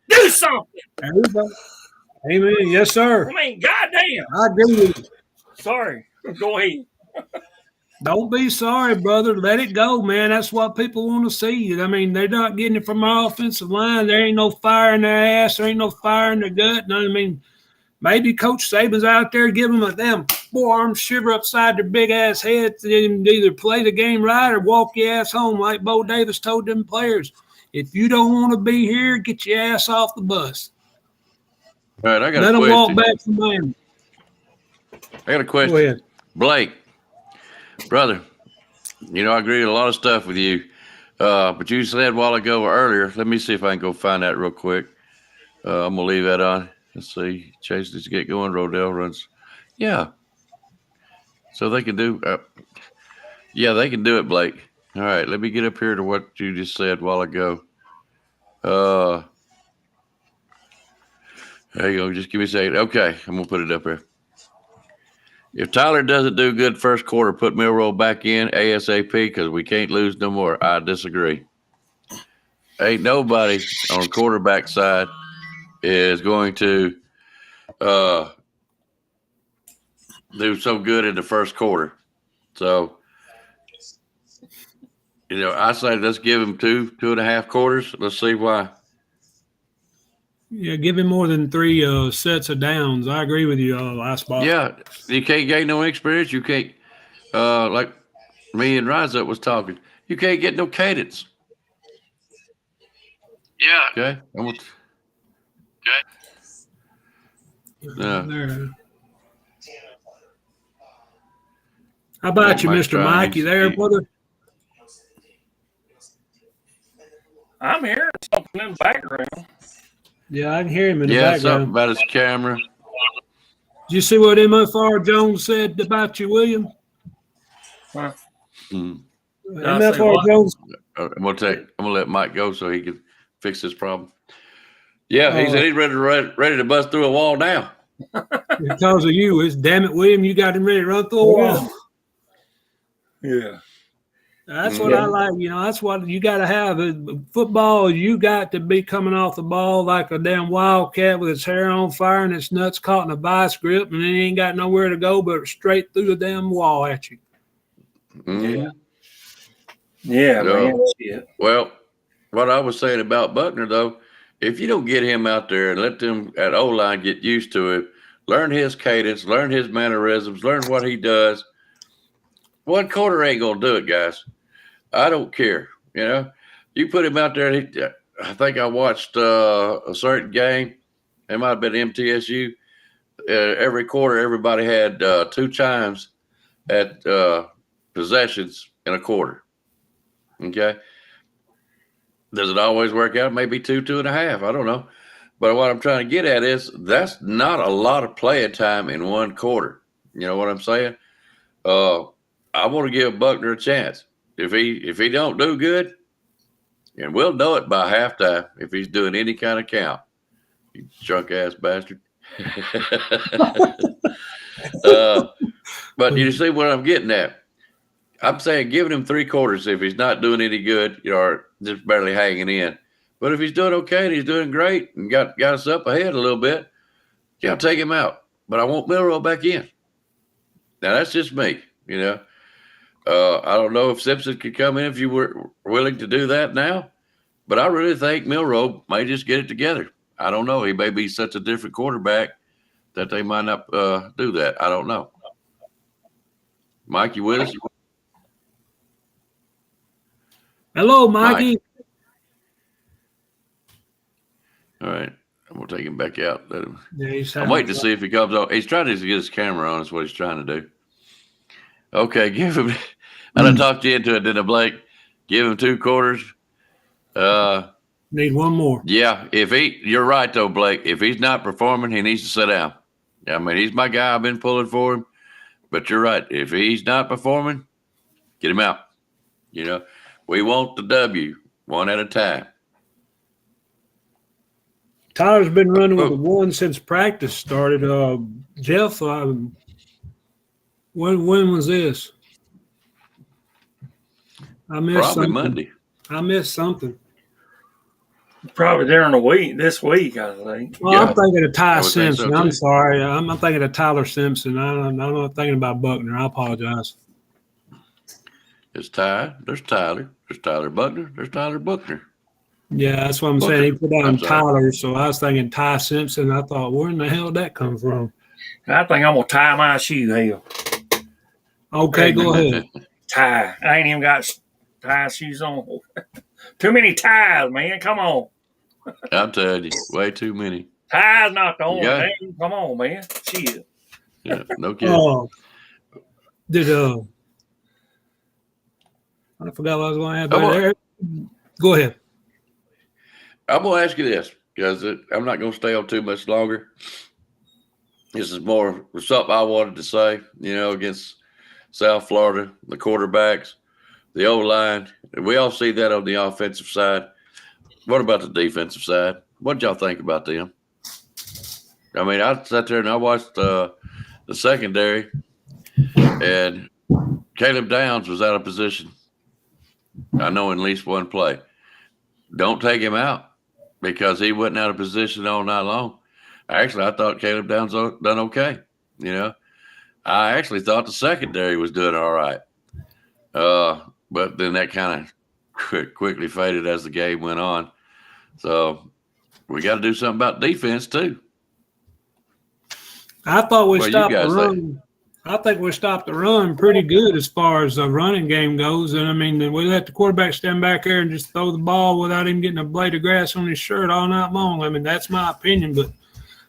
Do something. Amen. Yes, sir. I mean, goddamn. I agree with you. Sorry. Go ahead. Don't be sorry, brother. Let it go, man. That's what people want to see. I mean, they're not getting it from our offensive line. There ain't no fire in their ass. There ain't no fire in their gut. No, I mean, maybe Coach Saban's out there giving them a damn forearm shiver upside their big ass head and either play the game right or walk your ass home, like Bo Davis told them players. If you don't want to be here, get your ass off the bus. All right, I got Let a them question. walk back from Miami. I got a question. Go ahead. Blake, brother, I agree with a lot of stuff with you. But you said a while ago or earlier, let me see if I can go find that real quick. I'm going to leave that on. Let's see. Chase, let's get going. Rodell runs. Yeah. So they can do they can do it, Blake. All right, let me get up here to what you just said a while ago. There you go. Just give me a second. Okay, I'm going to put it up here. If Tyler doesn't do good first quarter, put Milroe back in ASAP because we can't lose no more. I disagree. Ain't nobody on the quarterback side is going to do so good in the first quarter. So, I say let's give him 2.5 quarters. Let's see why. Yeah, give him more than 3 sets of downs. I agree with you, last ball. Yeah, you can't gain no experience. You can't, like me and Rise was talking, you can't get no cadence. Yeah. Okay. How about you, Mr. Mike? You there, brother? I'm hearing something in the background. Yeah, I can hear him in the Yeah, background. something about his camera. Did you see what MFR Jones said about you, William? Huh? MFR Jones. I'm gonna let Mike go so he can fix this problem. Yeah, he said he's ready to bust through a wall now. Because of you, it's damn it, William. You got him ready to run through a wall. Yeah. That's what I like. That's what you got to have. Football, you got to be coming off the ball like a damn wildcat with his hair on fire and his nuts caught in a vice grip, and then he ain't got nowhere to go but straight through the damn wall at you. Mm-hmm. Yeah, man. Shit. Well, what I was saying about Buckner, though, if you don't get him out there and let them at O-line get used to it, learn his cadence, learn his mannerisms, learn what he does, one quarter ain't going to do it, guys. I don't care. You put him out there. I think I watched a certain game. It might have been MTSU. Every quarter, everybody had 2 times at possessions in a quarter. Okay. Does it always work out? Maybe 2.5. I don't know. But what I'm trying to get at is that's not a lot of playing time in one quarter. You know what I'm saying? I want to give Buckner a chance. If he don't do good, and we'll know it by halftime if he's doing any kind of count. You drunk ass bastard. But you see what I'm getting at? I'm saying giving him 3 quarters if he's not doing any good, or just barely hanging in. But if he's doing okay and he's doing great and got us up ahead a little bit, take him out. But I want Milroe back in. Now that's just me, I don't know if Simpson could come in if you were willing to do that now, but I really think Milroe may just get it together. I don't know. He may be such a different quarterback that they might not do that. I don't know. Mike, you with us? Hello, Mikey. Mike. All right. I'm going to take him back out. Yeah, I'm waiting to see if he comes on. He's trying to get his camera on. That's what he's trying to do. Okay, give him. I done talked you into it, didn't I, Blake? Give him 2 quarters. Need one more. Yeah, you're right though, Blake. If he's not performing, he needs to sit down. I mean, he's my guy. I've been pulling for him. But you're right. If he's not performing, get him out. You know, we want the W one at a time. Tyler's been running with the 1 since practice started. Jeff, when was this? I missed Probably something. Monday. I missed something. Probably during the week, this week, I think. Well, Yeah, I'm thinking of Ty I would think so, Simpson. I'm too. sorry. I'm thinking of Tyler Simpson. I'm not thinking about Buckner. I apologize. It's Ty. There's Tyler. There's Tyler Buckner. There's Tyler Buckner. Yeah, that's what I'm Booker. saying. He put down I'm sorry. Tyler, so I was thinking Ty Simpson. I thought, where in the hell did that come from? I think I'm going to tie my shoe, hell. Okay, go ahead. Tie. I ain't even got tie shoes on. Too many ties, man. Come on. I'm telling you, way too many. Tie's not the only Yeah. thing. Come on, man. Shit. Yeah, no kidding. I forgot what I was going to add by there. Go ahead. I'm going to ask you this because I'm not going to stay on too much longer. This is more something I wanted to say, against South Florida, the quarterbacks, the O-line. We all see that on the offensive side. What about the defensive side? What did y'all think about them? I mean, I sat there and I watched the secondary, and Caleb Downs was out of position. I know in at least one play. Don't take him out because he wasn't out of position all night long. I thought Caleb Downs done okay. I actually thought the secondary was doing all right. But then that kind of quickly faded as the game went on. So we got to do something about defense too. I thought we What do stopped you the guys run. think? I think we stopped the run pretty good as far as the running game goes. And I mean, we let the quarterback stand back there and just throw the ball without him getting a blade of grass on his shirt all night long. I mean, that's my opinion, but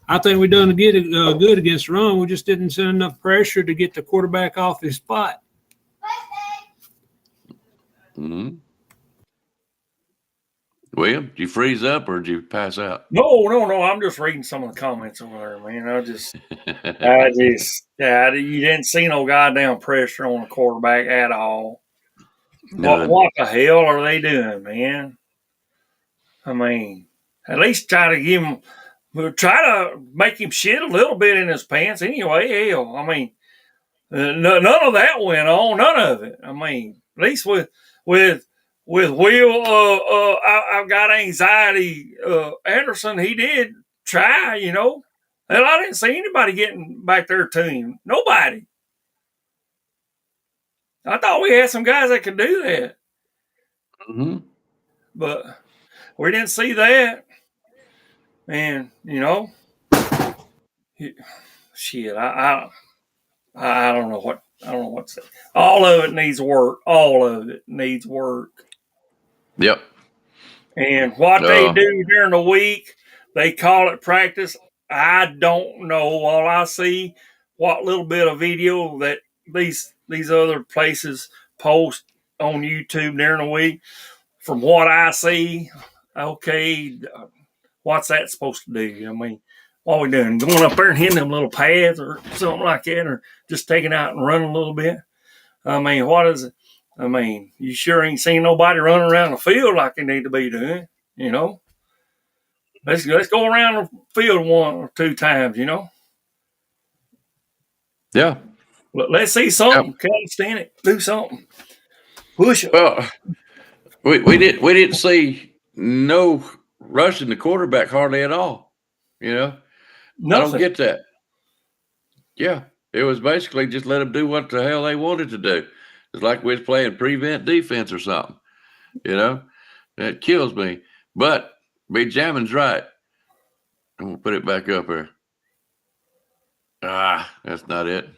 I think we done good against the run. We just didn't send enough pressure to get the quarterback off his spot. Mm-hmm. William, did you freeze up or did you pass out? No. I'm just reading some of the comments over there, man. You didn't see no goddamn pressure on the quarterback at all. What the hell are they doing, man? I mean, at least try to make him shit a little bit in his pants anyway. Hell, I mean, none of that went on. None of it. I mean, at least with Will, I've got anxiety. Anderson, he did try, Hell, I didn't see anybody getting back there to him. Nobody. I thought we had some guys that could do that. Mm-hmm. But we didn't see that. And, shit, I don't know what to say. All of it needs work. All of it needs work. Yep. And what they do during the week, they call it practice. I don't know. All I see, what little bit of video that these other places post on YouTube during the week, from what I see, okay, what's that supposed to do? I mean, what are we doing? Going up there and hitting them little pads or something like that, or just taking out and running a little bit? I mean, what is it? I mean, you sure ain't seen nobody running around the field like they need to be doing, Let's go around the field 1 or 2 times, Yeah. Let's see something. Yep. Can't stand it. Do something. Push it. Well, we didn't see no rushing the quarterback hardly at all. Nothing. I don't get that. Yeah, it was basically just let them do what the hell they wanted to do. It's like we was playing prevent defense or something. It kills me. But Big Jammin's right. I'm gonna put it back up here. That's not it.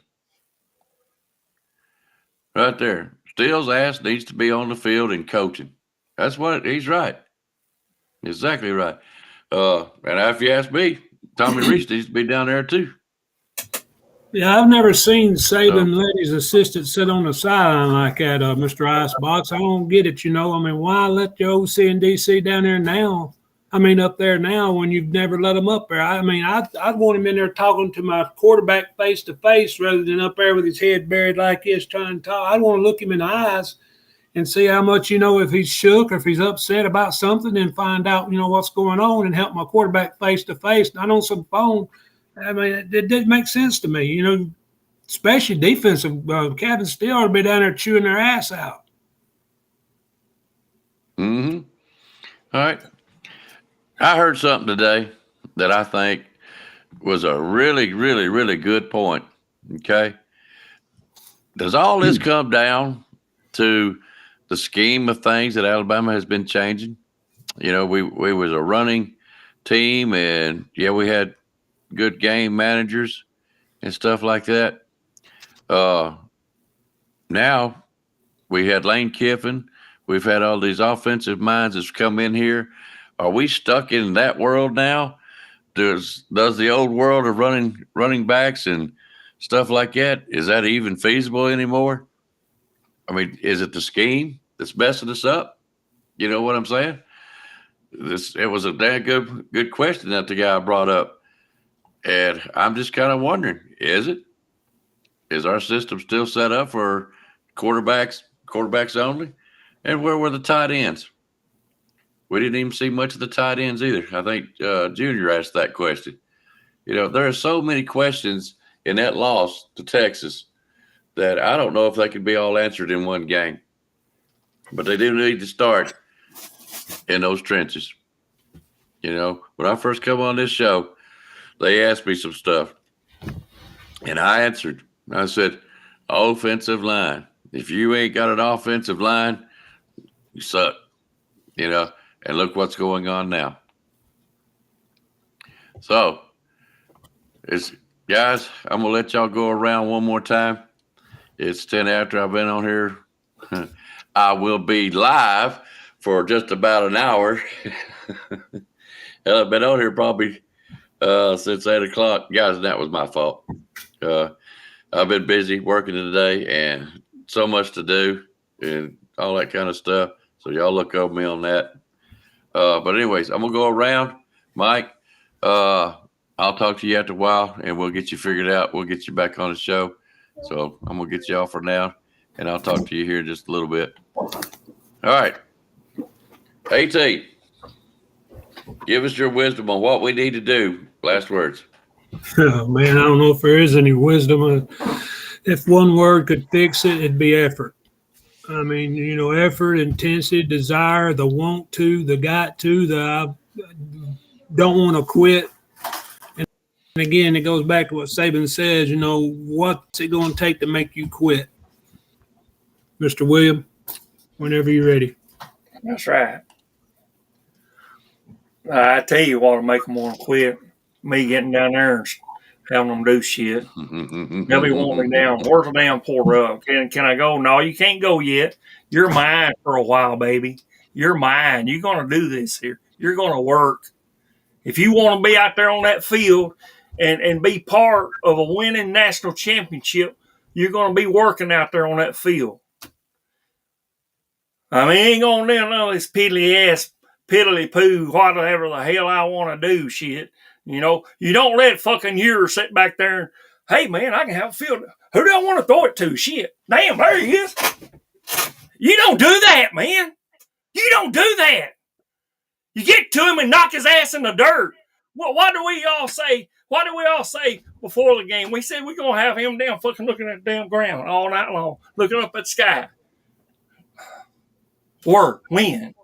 right there. Steele's ass needs to be on the field and coaching. That's what he's right. Exactly right. And if you ask me, Tommy Reese needs to be down there too. Yeah, I've never seen Saban let his assistant sit on the sideline like that, Mr. Icebox. I don't get it, I mean, why let your OC and DC down there now? I mean, up there now when you've never let them up there. I mean, I'd want him in there talking to my quarterback face to face rather than up there with his head buried like this trying to talk. I'd want to look him in the eyes and see how much, if he's shook or if he's upset about something and find out, what's going on and help my quarterback face to face, not on some phone. I mean, it didn't make sense to me, especially defensive. Captain Steele ought to be down there chewing their ass out. Mm-hmm. All right. I heard something today that I think was a really, really, really good point. Okay. Does all this come down to the scheme of things that Alabama has been changing? We was a running team, and we had good game managers and stuff like that. Now we had Lane Kiffin. We've had all these offensive minds that's come in here. Are we stuck in that world now? Does the old world of running backs and stuff like that, is that even feasible anymore? I mean, is it the scheme that's messing us up? You know what I'm saying? It was a damn good question that the guy brought up. And I'm just kind of wondering, is it? Is our system still set up for quarterbacks only? And where were the tight ends? We didn't even see much of the tight ends either. I think Junior asked that question. There are so many questions in that loss to Texas that I don't know if they can be all answered in one game. But they do need to start in those trenches. When I first come on this show, they asked me some stuff. And I answered. I said, offensive line. If you ain't got an offensive line, you suck. And look what's going on now. So, guys, I'm going to let y'all go around one more time. It's 10 after. I've been on here. I will be live for just about an hour. I've been on here probably since 8 o'clock. Guys, that was my fault. I've been busy working today and so much to do and all that kind of stuff. So y'all look over me on that. But anyways, I'm going to go around. Mike, I'll talk to you after a while and we'll get you figured out. We'll get you back on the show. So I'm going to get you off for now and I'll talk to you here in just a little bit. All right. AT, give us your wisdom on what we need to do. Last words. Oh, man, I don't know if there is any wisdom. If one word could fix it, it'd be effort. I mean, effort, intensity, desire, the want to, the got to, the I don't want to quit. And again, it goes back to what Saban says, what's it going to take to make you quit? Mr. William, whenever you're ready. That's right. I tell you what will make them want to quit. Me getting down there and having them do shit. They'll be wanting me down. Where's the damn poor rub? Can I go? No, you can't go yet. You're mine for a while, baby. You're mine. You're going to do this here. You're going to work. If you want to be out there on that field and be part of a winning national championship, you're going to be working out there on that field. I mean, ain't going to do none of this piddly poo, whatever the hell I want to do shit. You don't let fucking yours sit back there and, hey, man, I can have a field. Who do I want to throw it to? Shit. Damn, there he is. You don't do that, man. You don't do that. You get to him and knock his ass in the dirt. Well, what do we all say? What do we all say before the game? We said we're going to have him down fucking looking at the damn ground all night long, looking up at the sky. Work, win.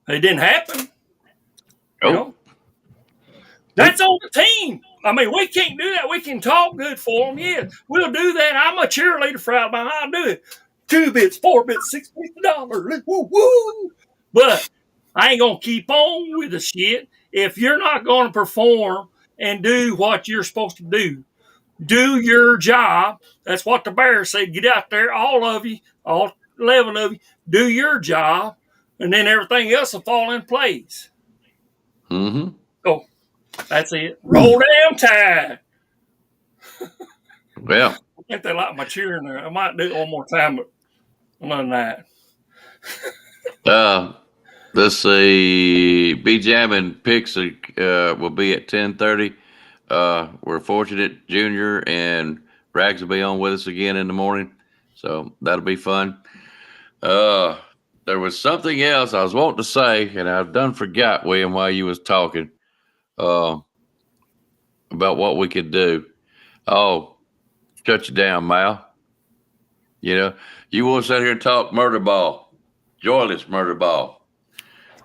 It didn't happen. That's on the team. I mean, we can't do that. We can talk good for them. Yeah, we'll do that. I'm a cheerleader for Alabama. I'll do it. 2 bits, 4 bits, 6 bits, $1. Woo, woo. But I ain't going to keep on with the shit if you're not going to perform and do what you're supposed to do. do your job. That's what the Bears said. Get out there, all of you, all 11 of you, do your job, and then everything else will fall in place. Mm-hmm. So that's it. Roll damn Tide. Well, I think they like my cheering there. I might do it one more time, but other than that. let's see. Be jamming picks will be at 10:30. We're fortunate Junior and Rags will be on with us again in the morning, so that'll be fun. There was something else I was wanting to say, and I've done forgot, William, while you was talking about what we could do. Oh, shut you down, Mal. You know, you want to sit here and talk murder ball, joyless murder ball.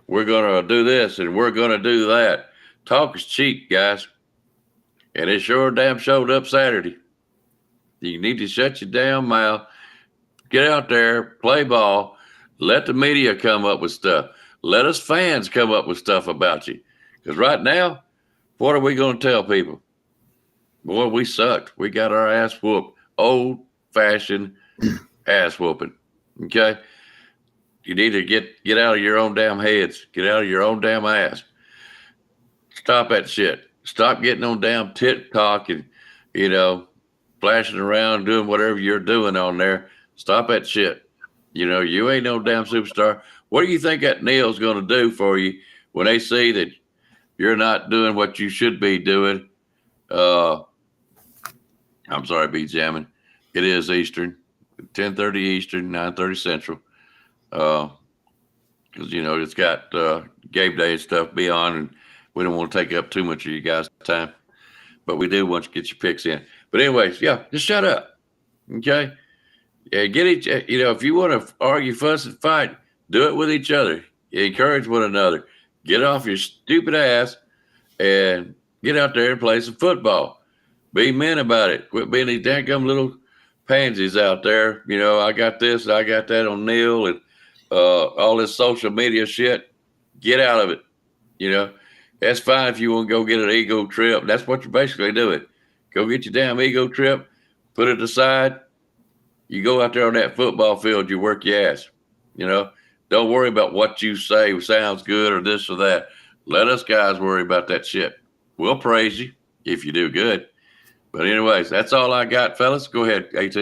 We're going to do this and we're going to do that. Talk is cheap, guys. And it sure damn showed up Saturday. You need to shut your damn mouth. Get out there, play ball. Let the media come up with stuff. Let us fans come up with stuff about you. Because right now, what are we going to tell people? Boy, we sucked. We got our ass whooped. Old-fashioned ass whooping. Okay? You need to get out of your own damn heads. Get out of your own damn ass. Stop that shit. Stop getting on damn TikTok and, flashing around, doing whatever you're doing on there. Stop that shit. You ain't no damn superstar. What do you think that Neil's going to do for you when they see that you're not doing what you should be doing? I'm sorry, be jamming. It is Eastern, 10:30 Eastern, 9:30 Central. Because it's got game day and stuff beyond, and we don't want to take up too much of you guys' time, but we do want you to get your picks in. But anyways, yeah, just shut up, okay? Yeah, get each. If you want to argue, fuss, and fight, do it with each other. Encourage one another. Get off your stupid ass and get out there and play some football. Be men about it. Quit being these dang little pansies out there. I got this, I got that on Neil, and all this social media shit. Get out of it. That's fine if you want to go get an ego trip. That's what you're basically doing. Go get your damn ego trip, put it aside. You go out there on that football field, you work your ass. Don't worry about what you say sounds good or this or that. Let us guys worry about that shit. We'll praise you if you do good. But anyways, that's all I got, fellas. Go ahead, AT.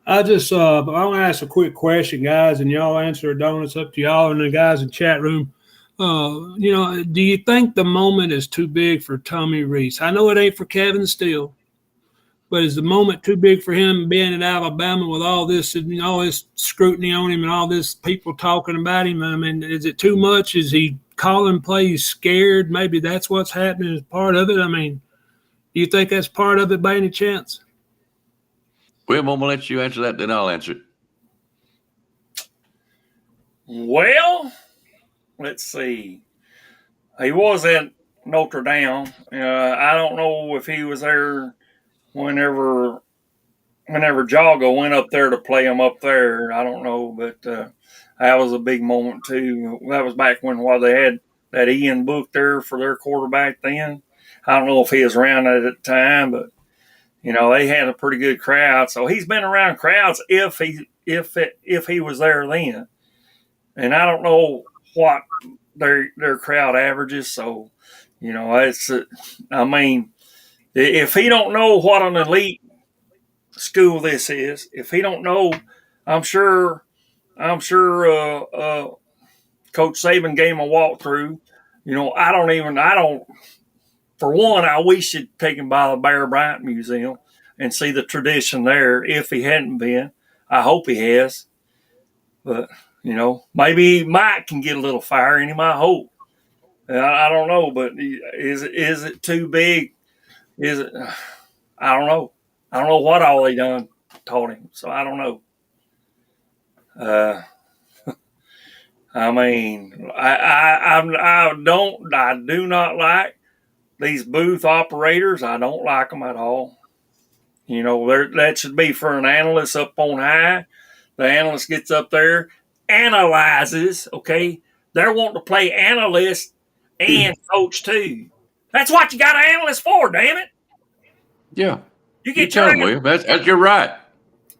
I want to ask a quick question, guys, and y'all answer it. Don't. It's up to y'all and the guys in the chat room. Do you think the moment is too big for Tommy Reese? I know it ain't for Kevin Steele, but is the moment too big for him being in Alabama with all this and all this scrutiny on him and all this people talking about him? I mean, is it too much? Is he calling plays scared? Maybe that's what's happening as part of it. I mean, do you think that's part of it by any chance? William, I'm going to let you answer that, then I'll answer it. Well, let's see. He was at Notre Dame. I don't know if he was there whenever Jago went up there to play him up there. I don't know, but that was a big moment too. That was back when they had that Ian Book there for their quarterback then. I don't know if he was around at the time, but they had a pretty good crowd. So he's been around crowds if he was there then. And I don't know what their crowd averages. So, it's if he don't know what an elite school this is, if he don't know, I'm sure Coach Saban gave him a walkthrough. For one, I wish he'd take him by the Bear Bryant Museum and see the tradition there if he hadn't been. I hope he has. But, maybe Mike can get a little fire in him, I hope. I don't know, but is it too big? Is it? I don't know. I don't know what all they done taught him, so I don't know. I do not like these booth operators. I don't like them at all. That should be for an analyst up on high. The analyst gets up there, analyzes, okay? They're wanting to play analyst and coach too. That's what you got an analyst for, damn it. Yeah. You You get tell your them, William. That's your right.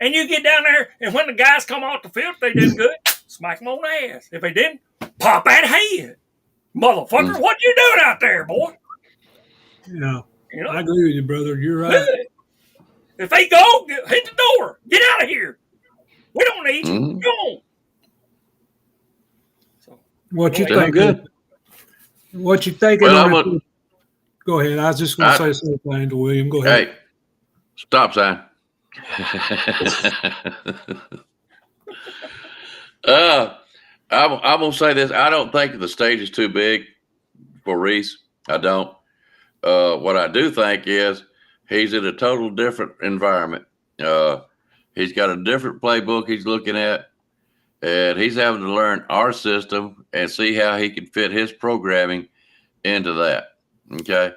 and you get down there, and when the guys come off the field, if they did good, smack them on the ass. If they didn't, pop that head. Motherfucker, what you doing out there, boy? Yeah. You know? I agree with you, brother. You're right. If they go, hit the door. Get out of here. We don't need you. Mm-hmm. Go on. So, what you Sound think? good? What you thinking Well, on it? Go ahead. I was just going to say something to William. Go ahead. Hey, stop sign. I'm gonna say this. I don't think the stage is too big for Reese. I don't. What I do think is he's in a total different environment. He's got a different playbook he's looking at, and he's having to learn our system and see how he can fit his programming into that. Okay.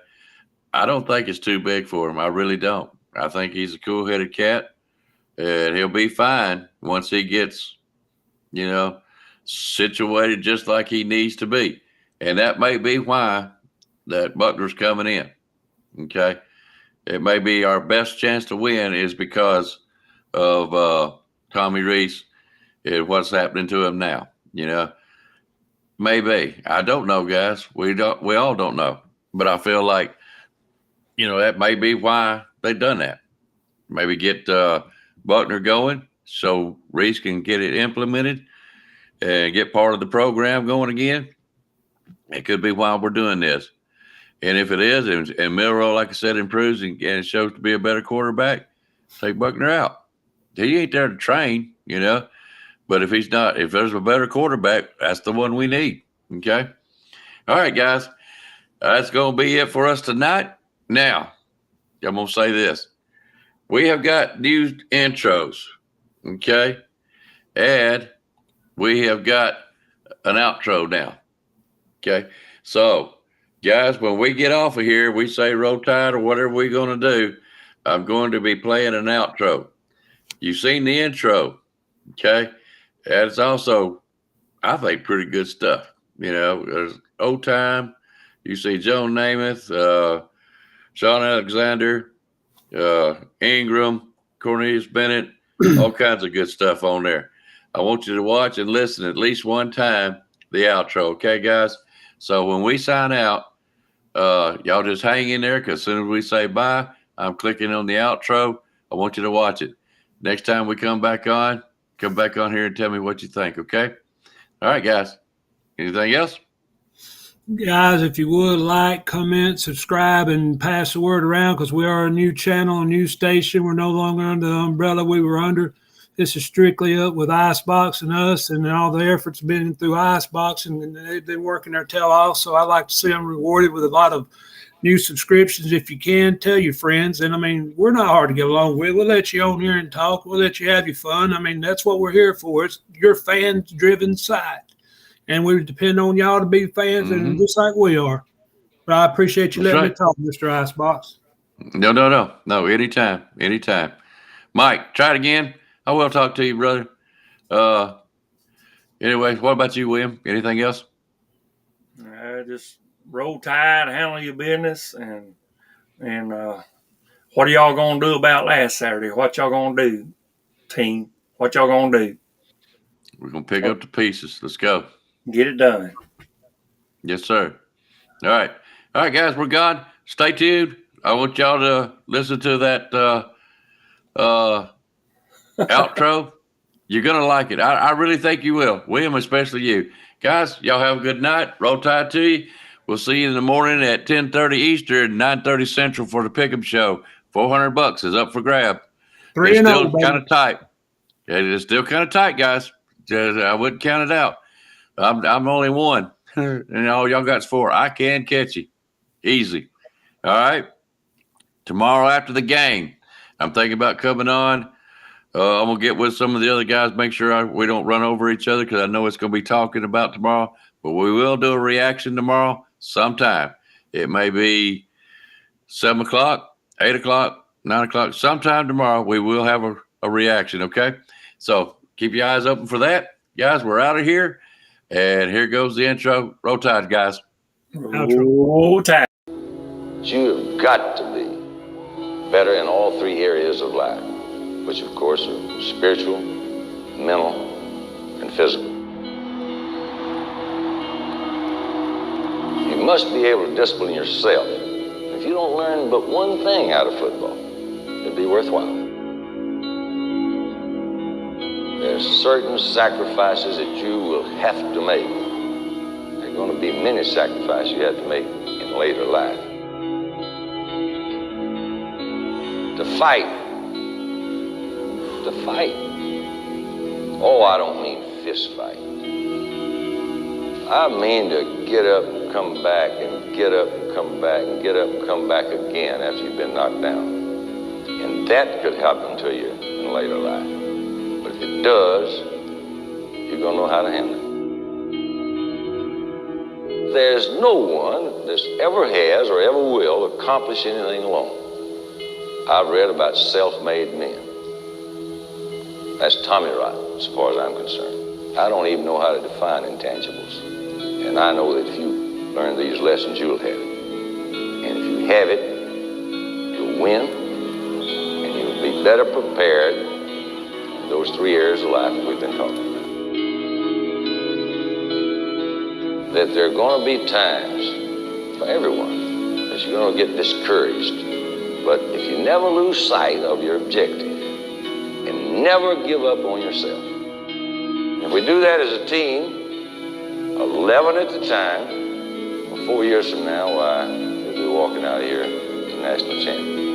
I don't think it's too big for him. I really don't. I think he's a cool-headed cat, and he'll be fine once he gets, situated just like he needs to be. And that may be why that Buckner's coming in. Okay. It may be our best chance to win is because of Tommy Reese and what's happening to him now. Maybe. I don't know, guys. We all don't know. But I feel like, that may be why they've done that. Maybe get Buckner going so Reese can get it implemented and get part of the program going again. It could be why we're doing this. And if it is, and Milroe, like I said, improves and shows to be a better quarterback, take Buckner out. He ain't there to train, But if there's a better quarterback, that's the one we need. Okay. All right, guys. That's going to be it for us tonight. Now, I'm going to say this. We have got new intros. Okay. And we have got an outro now. Okay. So, guys, when we get off of here, we say roll tide or whatever we're going to do. I'm going to be playing an outro. You've seen the intro. Okay. And it's also, I think, pretty good stuff. There's old time. You see Joe Namath, Sean Alexander, Ingram, Cornelius Bennett, all kinds of good stuff on there. I want you to watch and listen at least one time the outro. Okay, guys? So when we sign out, y'all just hang in there because as soon as we say bye, I'm clicking on the outro. I want you to watch it. Next time we come back on here and tell me what you think, okay? All right, guys. Anything else? Guys, if you would like, comment, subscribe, and pass the word around because we are a new channel, a new station. We're no longer under the umbrella we were under. This is strictly up with Icebox and us, and all the efforts been through Icebox, and they've been working their tail off. So I like to see them rewarded with a lot of new subscriptions. If you can, tell your friends. And I mean, we're not hard to get along with. We'll let you on here and talk. We'll let you have your fun. I mean, that's what we're here for. It's your fans-driven site. And we depend on y'all to be fans, and just like we are. But I appreciate you letting me talk, Mr. Icebox. No. Anytime. Mike, try it again. I will talk to you, brother. Anyway, what about you, William? Anything else? Just roll tide, handle your business, and what are y'all gonna do about last Saturday? What y'all gonna do, team? What y'all gonna do? We're gonna pick up the pieces. Let's go. Get it done. Yes, sir. All right, guys, we're gone. Stay tuned. I want y'all to listen to that outro. You're gonna like it. I really think you will, William, especially you. Guys, y'all have a good night. Roll tide to you. We'll see you in the morning at 10:30 Eastern, 9:30 Central for the Pickup Show. $400 is up for grab. It's still kind of tight. It is still kind of tight, guys. I wouldn't count it out. I'm only one, and all y'all got's 4. I can catch you easy. All right. Tomorrow after the game, I'm thinking about coming on. I'm gonna get with some of the other guys, make sure we don't run over each other because I know it's gonna be talking about tomorrow. But we will do a reaction tomorrow sometime. It may be 7 o'clock, 8 o'clock, 9 o'clock. Sometime tomorrow we will have a reaction. Okay. So keep your eyes open for that, guys. We're out of here, and here goes the intro. Roll tide, guys. Roll tide. You've got to be better in all three areas of life, which of course are spiritual, mental, and physical. You must be able to discipline yourself. If you don't learn but one thing out of football, it'll be worthwhile. There's certain sacrifices that you will have to make. There are going to be many sacrifices you have to make in later life. To fight. Oh, I don't mean fist fight. I mean to get up and come back and get up and come back and get up and come back again after you've been knocked down. And that could happen to you in later life. But if it does, you're going to know how to handle it. There's no one that ever has or ever will accomplish anything alone. I've read about self-made men. That's Tommy Rot, as far as I'm concerned. I don't even know how to define intangibles. And I know that if you learn these lessons, you'll have it. And if you have it, you'll win, and you'll be better prepared in those three areas of life that we've been talking about. That there are going to be times for everyone that you're going to get discouraged. But if you never lose sight of your objective and never give up on yourself, if we do that as a team, 11 at the time, 4 years from now, why, we'll be walking out here as national champions.